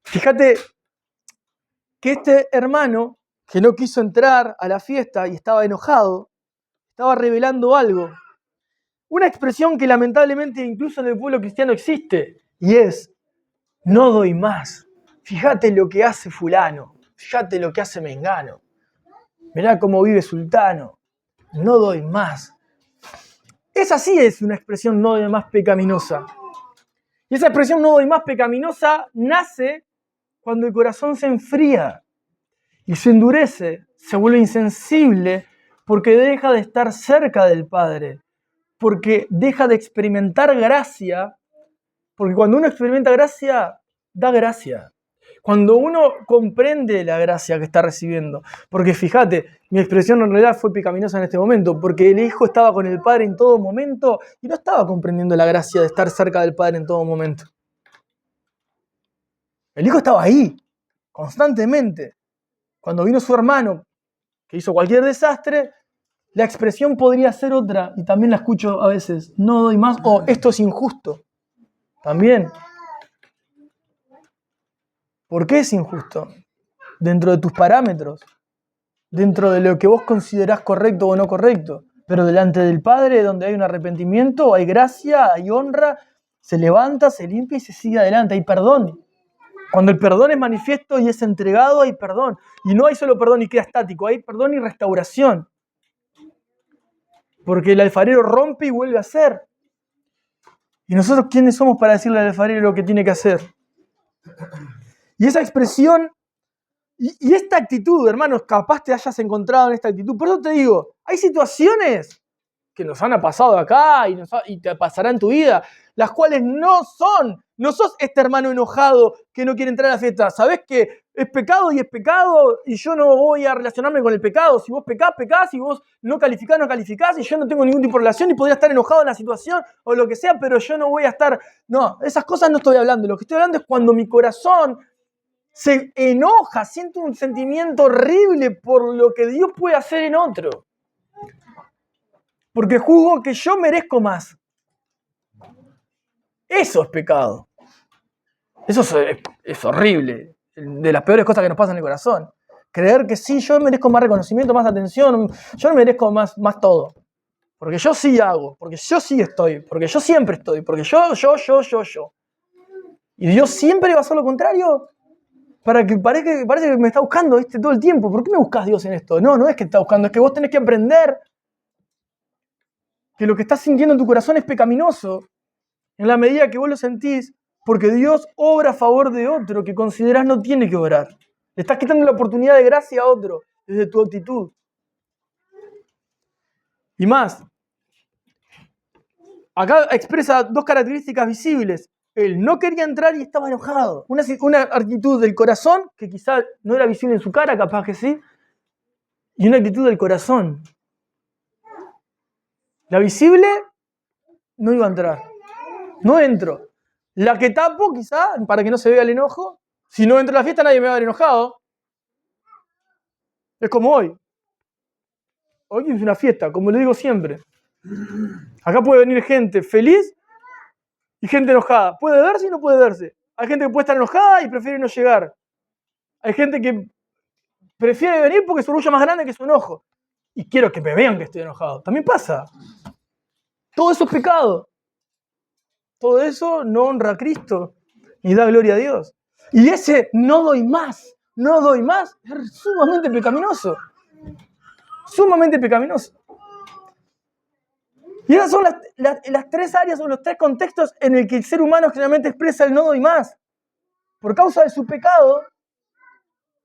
Fíjate que este hermano, que no quiso entrar a la fiesta y estaba enojado, estaba revelando algo. Una expresión que lamentablemente incluso en el pueblo cristiano existe, y es, no doy más. Fíjate lo que hace fulano, fíjate lo que hace mengano. Mirá cómo vive sultano, no doy más. Esa sí es una expresión no doy más pecaminosa. Y esa expresión no doy más pecaminosa nace cuando el corazón se enfría y se endurece, se vuelve insensible porque deja de estar cerca del Padre, porque deja de experimentar gracia, porque cuando uno experimenta gracia, da gracia. Cuando uno comprende la gracia que está recibiendo, porque fíjate, mi expresión en realidad fue pecaminosa en este momento, porque el Hijo estaba con el Padre en todo momento y no estaba comprendiendo la gracia de estar cerca del Padre en todo momento. El Hijo estaba ahí, constantemente. Cuando vino su hermano, que hizo cualquier desastre, la expresión podría ser otra, y también la escucho a veces, no doy más, o esto es injusto. También. ¿Por qué es injusto? Dentro de tus parámetros, dentro de lo que vos considerás correcto o no correcto, pero delante del Padre, donde hay un arrepentimiento, hay gracia, hay honra, se levanta, se limpia y se sigue adelante, hay perdón. Cuando el perdón es manifiesto y es entregado, hay perdón. Y no hay solo perdón y queda estático, hay perdón y restauración. Porque el alfarero rompe y vuelve a hacer. ¿Y nosotros quiénes somos para decirle al alfarero lo que tiene que hacer? Y esa expresión y esta actitud, hermanos, capaz te hayas encontrado en esta actitud. Por eso te digo, hay situaciones que nos han pasado acá y te pasará en tu vida, las cuales no sos este hermano enojado que no quiere entrar a la fiesta. Sabés que es pecado y yo no voy a relacionarme con el pecado. Si vos pecás, si vos no calificás y yo no tengo ningún tipo de relación y podría estar enojado en la situación o lo que sea, pero yo no voy a estar... No, esas cosas no estoy hablando. Lo que estoy hablando es cuando mi corazón se enoja, siente un sentimiento horrible por lo que Dios puede hacer en otro. Porque juzgo que yo merezco más. Eso es pecado. Eso es horrible. De las peores cosas que nos pasan en el corazón. Creer que sí, yo merezco más reconocimiento, más atención, yo merezco más todo. Porque yo sí hago, porque yo sí estoy, porque yo siempre estoy, porque yo. Y Dios siempre va a hacer lo contrario. Para que parece que me está buscando, ¿viste? Todo el tiempo. ¿Por qué me buscas, Dios, en esto? No es que te está buscando, es que vos tenés que aprender que lo que estás sintiendo en tu corazón es pecaminoso en la medida que vos lo sentís, porque Dios obra a favor de otro que considerás no tiene que obrar. Le estás quitando la oportunidad de gracia a otro desde tu actitud. Y más, acá expresa dos características visibles. Él no quería entrar y estaba enojado. Una actitud del corazón, que quizá no era visible en su cara, capaz que sí, y una actitud del corazón. La visible, no iba a entrar. No entro. La que tapo, quizá, para que no se vea el enojo. Si no entro a la fiesta, nadie me va a ver enojado. Es como hoy. Hoy es una fiesta, como le digo siempre. Acá puede venir gente feliz y gente enojada. Puede verse y no puede verse. Hay gente que puede estar enojada y prefiere no llegar. Hay gente que prefiere venir porque su orgullo es más grande que su enojo. Y quiero que me vean que estoy enojado. También pasa. Todo eso es pecado. Todo eso no honra a Cristo ni da gloria a Dios. Y ese no doy más es sumamente pecaminoso. Sumamente pecaminoso. Y esas son las tres áreas o los tres contextos en el que el ser humano generalmente expresa el no doy más. Por causa de su pecado,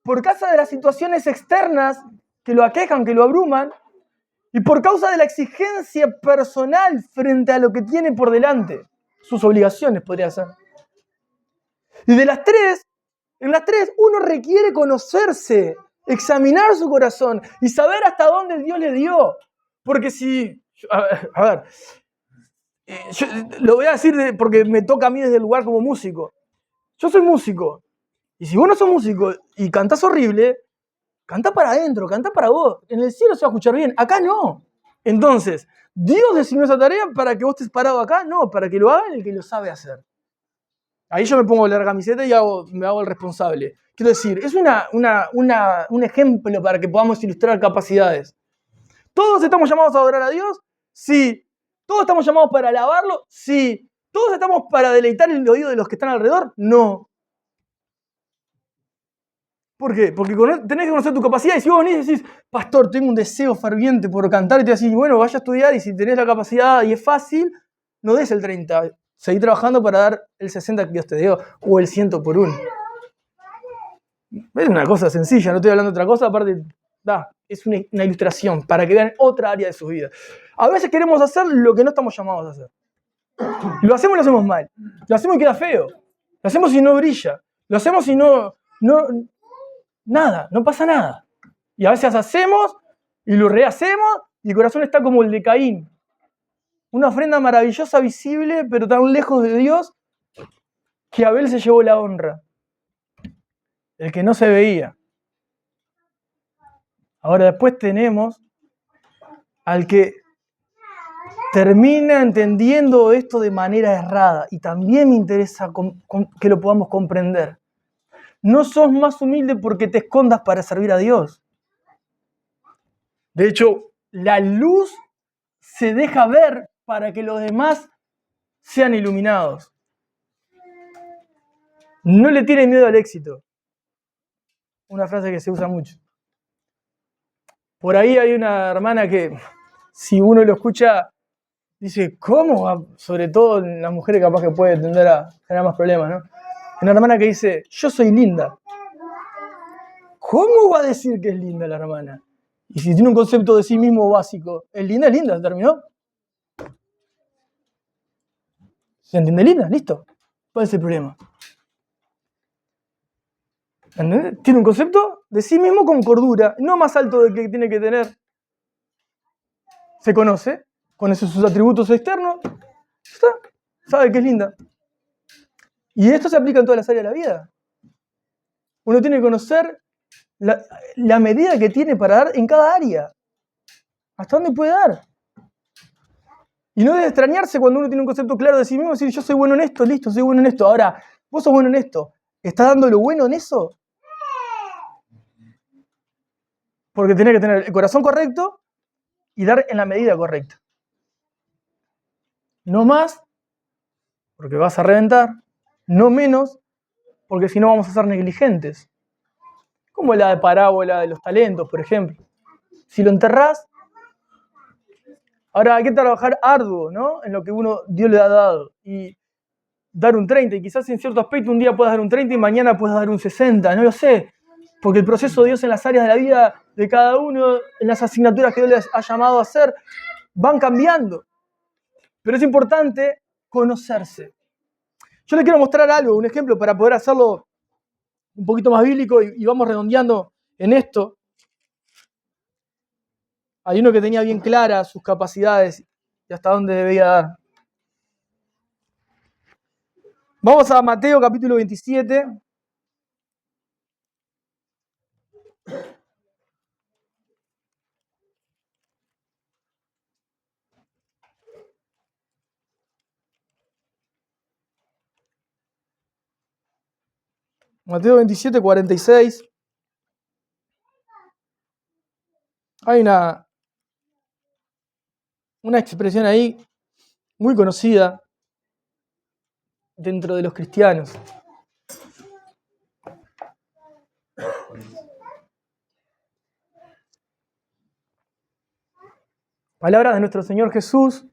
por causa de las situaciones externas que lo aquejan, que lo abruman, y por causa de la exigencia personal frente a lo que tiene por delante. Sus obligaciones, podría ser. Y de las tres, en las tres uno requiere conocerse, examinar su corazón y saber hasta dónde Dios le dio. Porque si... A ver, yo lo voy a decir porque me toca a mí desde el lugar como músico. Yo soy músico. Y si vos no sos músico y cantás horrible, cantá para adentro, cantá para vos. En el cielo se va a escuchar bien. Acá no. Entonces, ¿Dios designó esa tarea para que vos estés parado acá? No, para que lo haga el que lo sabe hacer. Ahí yo me pongo la camiseta y me hago el responsable. Quiero decir, es un ejemplo para que podamos ilustrar capacidades. ¿Todos estamos llamados a adorar a Dios? Sí. ¿Todos estamos llamados para alabarlo? Sí. ¿Todos estamos para deleitar el oído de los que están alrededor? No. ¿Por qué? Porque tenés que conocer tu capacidad. Y si vos venís y decís, pastor, tengo un deseo ferviente por cantar, y te decís, bueno, vaya a estudiar, y si tenés la capacidad y es fácil, no des el 30. Seguí trabajando para dar el 60 que Dios te dio, o el 100 por 1. Es una cosa sencilla, no estoy hablando de otra cosa, aparte, es una ilustración para que vean otra área de su vida. A veces queremos hacer lo que no estamos llamados a hacer. Lo hacemos y lo hacemos mal. Lo hacemos y queda feo. Lo hacemos y no brilla. Lo hacemos y nada, no pasa nada. Y a veces hacemos y lo rehacemos y el corazón está como el de Caín. Una ofrenda maravillosa, visible, pero tan lejos de Dios que Abel se llevó la honra. El que no se veía. Ahora después tenemos al que termina entendiendo esto de manera errada. Y también me interesa que lo podamos comprender. No sos más humilde porque te escondas para servir a Dios. De hecho, la luz se deja ver para que los demás sean iluminados. No le tiene miedo al éxito. Una frase que se usa mucho. Por ahí hay una hermana que, si uno lo escucha, dice, ¿cómo? Sobre todo en las mujeres capaz que puede tender a generar más problemas, ¿no? Una hermana que dice, yo soy linda. ¿Cómo va a decir que es linda la hermana? Y si tiene un concepto de sí mismo básico, es linda, ¿se terminó? ¿Se entiende linda? Listo. ¿Cuál es el problema? ¿Entendés? Tiene un concepto de sí mismo con cordura, no más alto del que tiene que tener. Se conoce sus atributos externos, sabe que es linda. Y esto se aplica en todas las áreas de la vida. Uno tiene que conocer la medida que tiene para dar en cada área. ¿Hasta dónde puede dar? Y no debe extrañarse cuando uno tiene un concepto claro de sí mismo, decir, yo soy bueno en esto, listo, soy bueno en esto. Ahora, vos sos bueno en esto, ¿estás dando lo bueno en eso? Porque tenés que tener el corazón correcto y dar en la medida correcta. No más, porque vas a reventar. No menos, porque si no vamos a ser negligentes. Como la parábola de los talentos, por ejemplo. Si lo enterrás, ahora hay que trabajar arduo, ¿no? En lo que Dios le ha dado. Y dar un 30, y quizás en cierto aspecto un día puedas dar un 30 y mañana puedas dar un 60, no lo sé. Porque el proceso de Dios en las áreas de la vida de cada uno, en las asignaturas que Dios les ha llamado a hacer, van cambiando. Pero es importante conocerse. Yo les quiero mostrar algo, un ejemplo, para poder hacerlo un poquito más bíblico y vamos redondeando en esto. Hay uno que tenía bien claras sus capacidades y hasta dónde debía dar. Vamos a Mateo capítulo 27. Mateo 27, 46. Hay una expresión ahí muy conocida dentro de los cristianos. Palabras de nuestro Señor Jesús,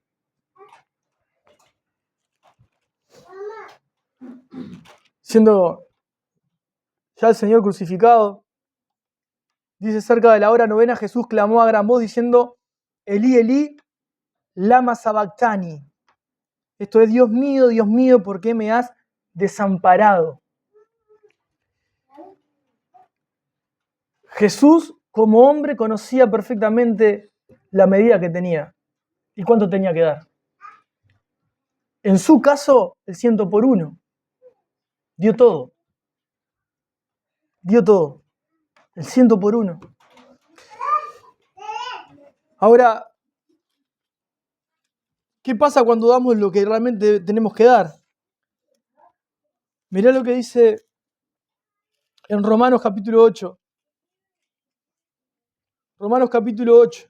siendo ya el Señor crucificado. Dice: cerca de la hora novena, Jesús clamó a gran voz diciendo: Elí, Elí, lama sabactani. Esto es: Dios mío, ¿por qué me has desamparado? Jesús, como hombre, conocía perfectamente la medida que tenía y cuánto tenía que dar. En su caso, el 100 por 1. Dio todo. Dio todo. El 100 por 1. Ahora, ¿qué pasa cuando damos lo que realmente tenemos que dar? Mirá lo que dice en Romanos capítulo 8. Romanos capítulo 8.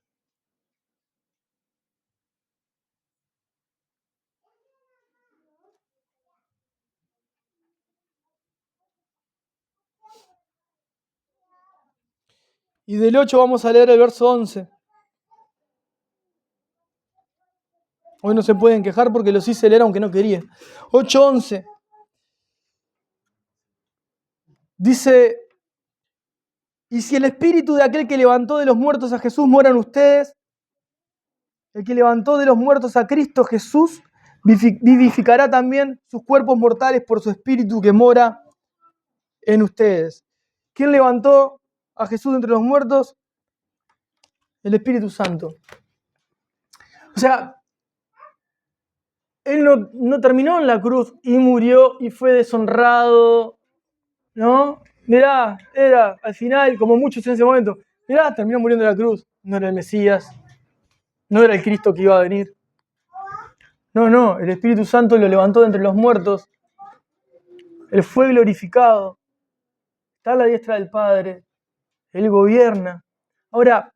Y del 8 vamos a leer el verso 11. Hoy no se pueden quejar porque los hice leer aunque no quería. 8:11. Dice: y si el espíritu de aquel que levantó de los muertos a Jesús mora en ustedes, el que levantó de los muertos a Cristo Jesús vivificará también sus cuerpos mortales por su espíritu que mora en ustedes. ¿Quién levantó a Jesús de entre los muertos? El Espíritu Santo. O sea, Él no terminó en la cruz y murió y fue deshonrado, ¿no? Mirá, era al final, como muchos en ese momento, mirá, terminó muriendo en la cruz. No era el Mesías, no era el Cristo que iba a venir. No, el Espíritu Santo lo levantó de entre los muertos. Él fue glorificado. Está a la diestra del Padre. Él gobierna. Ahora,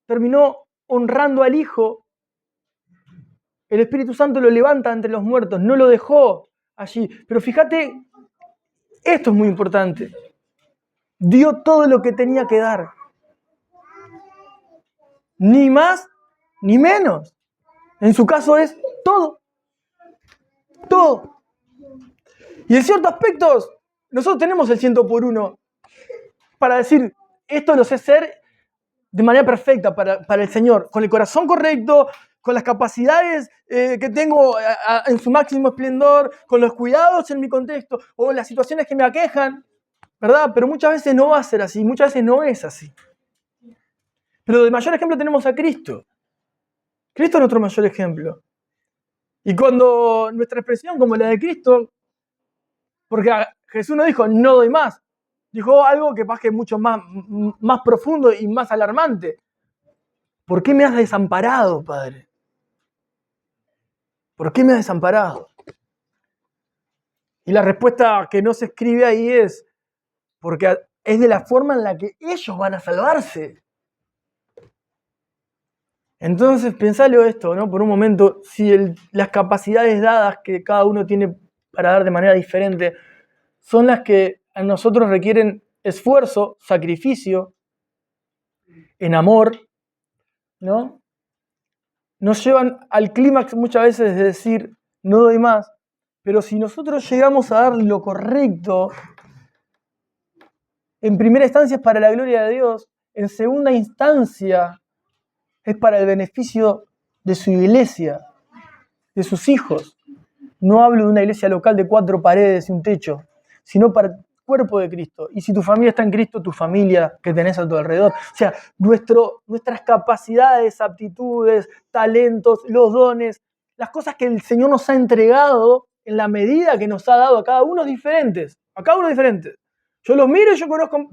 terminó honrando al Hijo. El Espíritu Santo lo levanta entre los muertos, no lo dejó allí. Pero fíjate, esto es muy importante. Dio todo lo que tenía que dar. Ni más, ni menos. En su caso es todo. Todo. Y en ciertos aspectos, nosotros tenemos el 100 por 1 para decir: esto lo sé hacer de manera perfecta para el Señor, con el corazón correcto, con las capacidades que tengo en su máximo esplendor, con los cuidados en mi contexto, o las situaciones que me aquejan, ¿verdad? Pero muchas veces no va a ser así, muchas veces no es así. Pero de mayor ejemplo tenemos a Cristo. Cristo es nuestro mayor ejemplo. Y cuando nuestra expresión, como la de Cristo, porque Jesús no dijo no doy más, dijo algo que es mucho más profundo y más alarmante. ¿Por qué me has desamparado, Padre? ¿Por qué me has desamparado? Y la respuesta que no se escribe ahí es: porque es de la forma en la que ellos van a salvarse. Entonces, pensalo esto, ¿no? Por un momento, si las capacidades dadas que cada uno tiene para dar de manera diferente son las que a nosotros requieren esfuerzo, sacrificio, en amor, ¿no? Nos llevan al clímax muchas veces de decir no doy más, pero si nosotros llegamos a dar lo correcto, en primera instancia es para la gloria de Dios, en segunda instancia es para el beneficio de su iglesia, de sus hijos. No hablo de una iglesia local de 4 paredes y un techo, sino para el cuerpo de Cristo. Y si tu familia está en Cristo, tu familia que tenés a tu alrededor. O sea, nuestras capacidades, aptitudes, talentos, los dones, las cosas que el Señor nos ha entregado en la medida que nos ha dado a cada uno diferentes. A cada uno diferentes. Yo los miro y yo conozco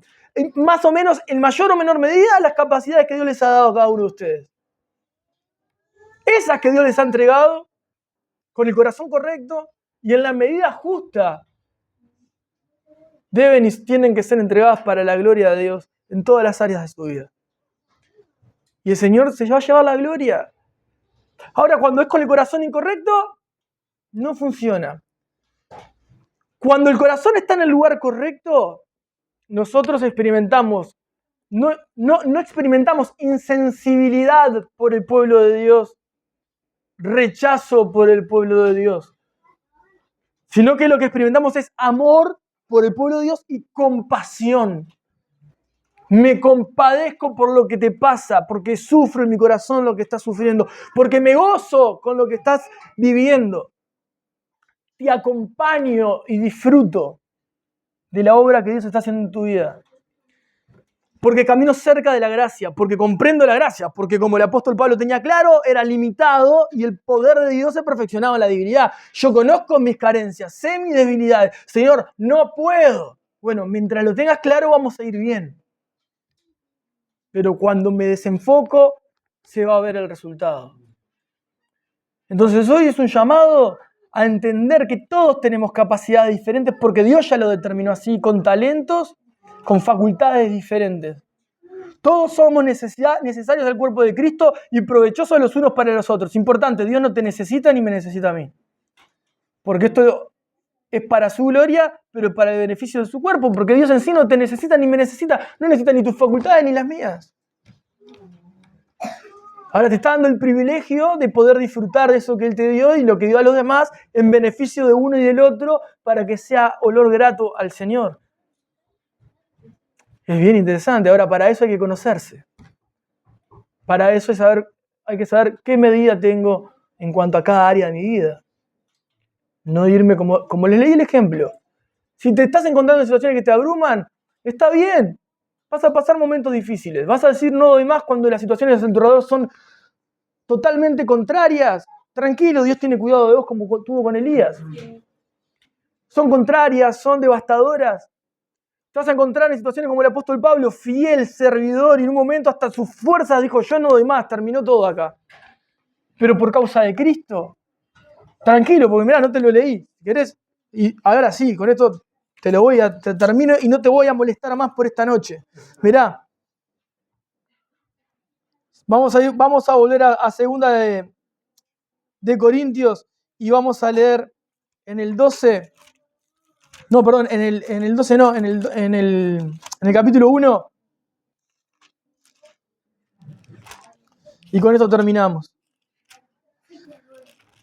más o menos, en mayor o menor medida, las capacidades que Dios les ha dado a cada uno de ustedes. Esas que Dios les ha entregado, con el corazón correcto y en la medida justa, deben y tienen que ser entregadas para la gloria de Dios en todas las áreas de su vida. Y el Señor se va a llevar la gloria. Ahora, cuando es con el corazón incorrecto, no funciona. Cuando el corazón está en el lugar correcto, nosotros experimentamos, no experimentamos insensibilidad por el pueblo de Dios, rechazo por el pueblo de Dios, sino que lo que experimentamos es amor por el pueblo de Dios y compasión. Me compadezco por lo que te pasa, porque sufro en mi corazón lo que estás sufriendo, porque me gozo con lo que estás viviendo. Te acompaño y disfruto de la obra que Dios está haciendo en tu vida. Porque camino cerca de la gracia, porque comprendo la gracia, porque como el apóstol Pablo tenía claro, era limitado y el poder de Dios se perfeccionaba en la divinidad. Yo conozco mis carencias, sé mis debilidades. Señor, no puedo. Bueno, mientras lo tengas claro vamos a ir bien. Pero cuando me desenfoco, se va a ver el resultado. Entonces hoy es un llamado a entender que todos tenemos capacidades diferentes porque Dios ya lo determinó así, con talentos, con facultades diferentes. Todos somos necesarios del cuerpo de Cristo y provechosos los unos para los otros. Importante, Dios no te necesita ni me necesita a mí. Porque esto es para su gloria, pero para el beneficio de su cuerpo. Porque Dios en sí no te necesita ni me necesita. No necesita ni tus facultades ni las mías. Ahora te está dando el privilegio de poder disfrutar de eso que Él te dio y lo que dio a los demás en beneficio de uno y del otro para que sea olor grato al Señor. Es bien interesante. Ahora, para eso hay que conocerse. Para eso hay que saber qué medida tengo en cuanto a cada área de mi vida. No irme como les leí el ejemplo. Si te estás encontrando en situaciones que te abruman, está bien. Vas a pasar momentos difíciles. Vas a decir no doy más cuando las situaciones a tu alrededor son totalmente contrarias. Tranquilo, Dios tiene cuidado de vos como tuvo con Elías. Son contrarias, son devastadoras. Te vas a encontrar en situaciones como el apóstol Pablo, fiel, servidor, y en un momento hasta sus fuerzas dijo, yo no doy más, terminó todo acá. Pero por causa de Cristo. Tranquilo, porque mirá, no te lo leí. ¿Querés? Y ahora sí, con esto te termino y no te voy a molestar más por esta noche. Mirá. Vamos a volver a segunda de Corintios y vamos a leer en el 12. No, perdón, en el 12 no, en el capítulo 1. Y con esto terminamos.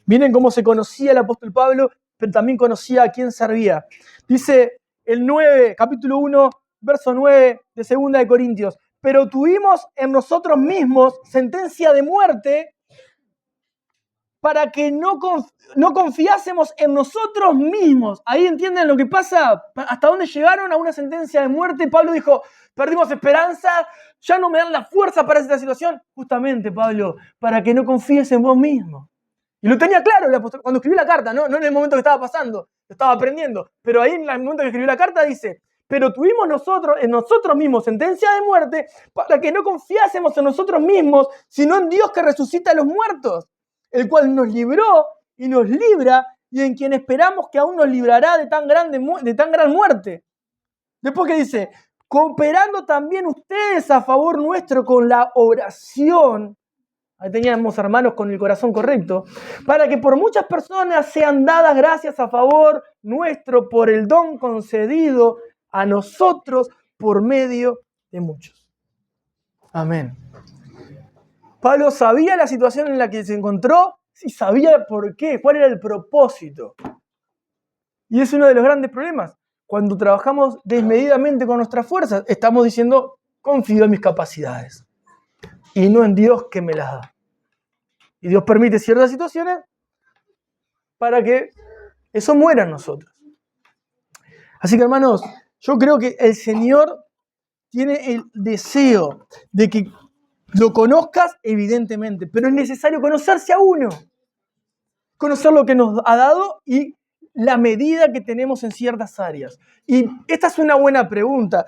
Miren cómo se conocía el apóstol Pablo, pero también conocía a quién servía. Dice el 9, capítulo 1, verso 9 de 2 de Corintios. Pero tuvimos en nosotros mismos sentencia de muerte para que no confiásemos en nosotros mismos. Ahí entienden lo que pasa, hasta dónde llegaron a una sentencia de muerte. Pablo dijo, perdimos esperanza, ya no me dan la fuerza para esta situación. Justamente, Pablo, para que no confíes en vos mismo. Y lo tenía claro el apóstol cuando escribió la carta, no en el momento que estaba pasando, lo estaba aprendiendo. Pero ahí en el momento que escribió la carta dice, pero tuvimos en nosotros mismos sentencia de muerte para que no confiásemos en nosotros mismos, sino en Dios que resucita a los muertos, el cual nos libró y nos libra y en quien esperamos que aún nos librará de tan gran muerte. Después que dice, cooperando también ustedes a favor nuestro con la oración. Ahí teníamos hermanos con el corazón correcto, para que por muchas personas sean dadas gracias a favor nuestro por el don concedido a nosotros por medio de muchos. Amén. Pablo sabía la situación en la que se encontró, sí sabía por qué, cuál era el propósito. Y es uno de los grandes problemas. Cuando trabajamos desmedidamente con nuestras fuerzas, estamos diciendo, confío en mis capacidades y no en Dios que me las da. Y Dios permite ciertas situaciones para que eso muera en nosotros. Así que, hermanos, yo creo que el Señor tiene el deseo de que lo conozcas, evidentemente, pero es necesario conocerse a uno. Conocer lo que nos ha dado y la medida que tenemos en ciertas áreas. Y esta es una buena pregunta,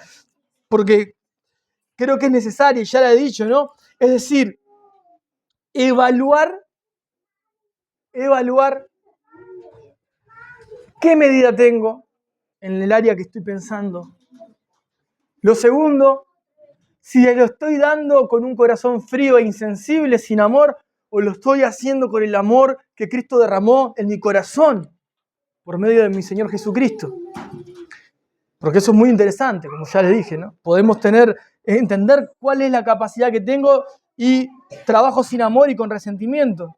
porque creo que es necesaria, y ya la he dicho, ¿no? Es decir, evaluar qué medida tengo, en el área que estoy pensando. Lo segundo, si lo estoy dando con un corazón frío e insensible, sin amor, o lo estoy haciendo con el amor que Cristo derramó en mi corazón por medio de mi Señor Jesucristo. Porque eso es muy interesante, como ya les dije, ¿no? Podemos entender cuál es la capacidad que tengo y trabajo sin amor y con resentimiento.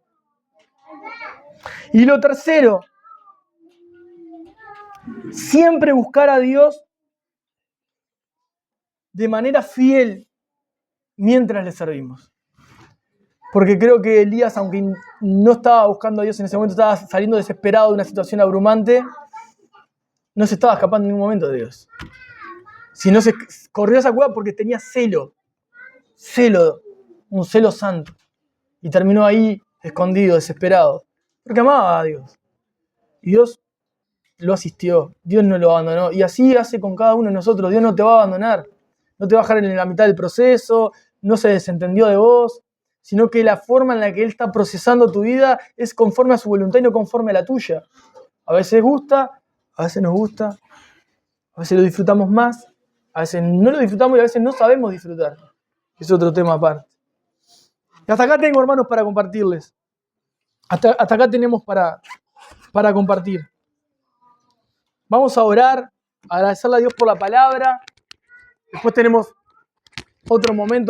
Y lo tercero, siempre buscar a Dios de manera fiel mientras le servimos. Porque creo que Elías, aunque no estaba buscando a Dios en ese momento, estaba saliendo desesperado de una situación abrumante, no se estaba escapando en ningún momento de Dios. Si no se corrió a esa cueva porque tenía celo, un celo santo. Y terminó ahí escondido, desesperado, porque amaba a Dios. Y Dios lo asistió, Dios no lo abandonó. Y así hace con cada uno de nosotros. Dios no te va a abandonar, no te va a dejar en la mitad del proceso, no se desentendió de vos, sino que la forma en la que Él está procesando tu vida es conforme a su voluntad y no conforme a la tuya. A veces gusta, a veces nos gusta, a veces lo disfrutamos más, a veces no lo disfrutamos y a veces no sabemos disfrutar. Es otro tema aparte. Y hasta acá tengo, hermanos, para compartirles. Hasta acá tenemos para compartir. Vamos a orar, agradecerle a Dios por la palabra. Después tenemos otro momento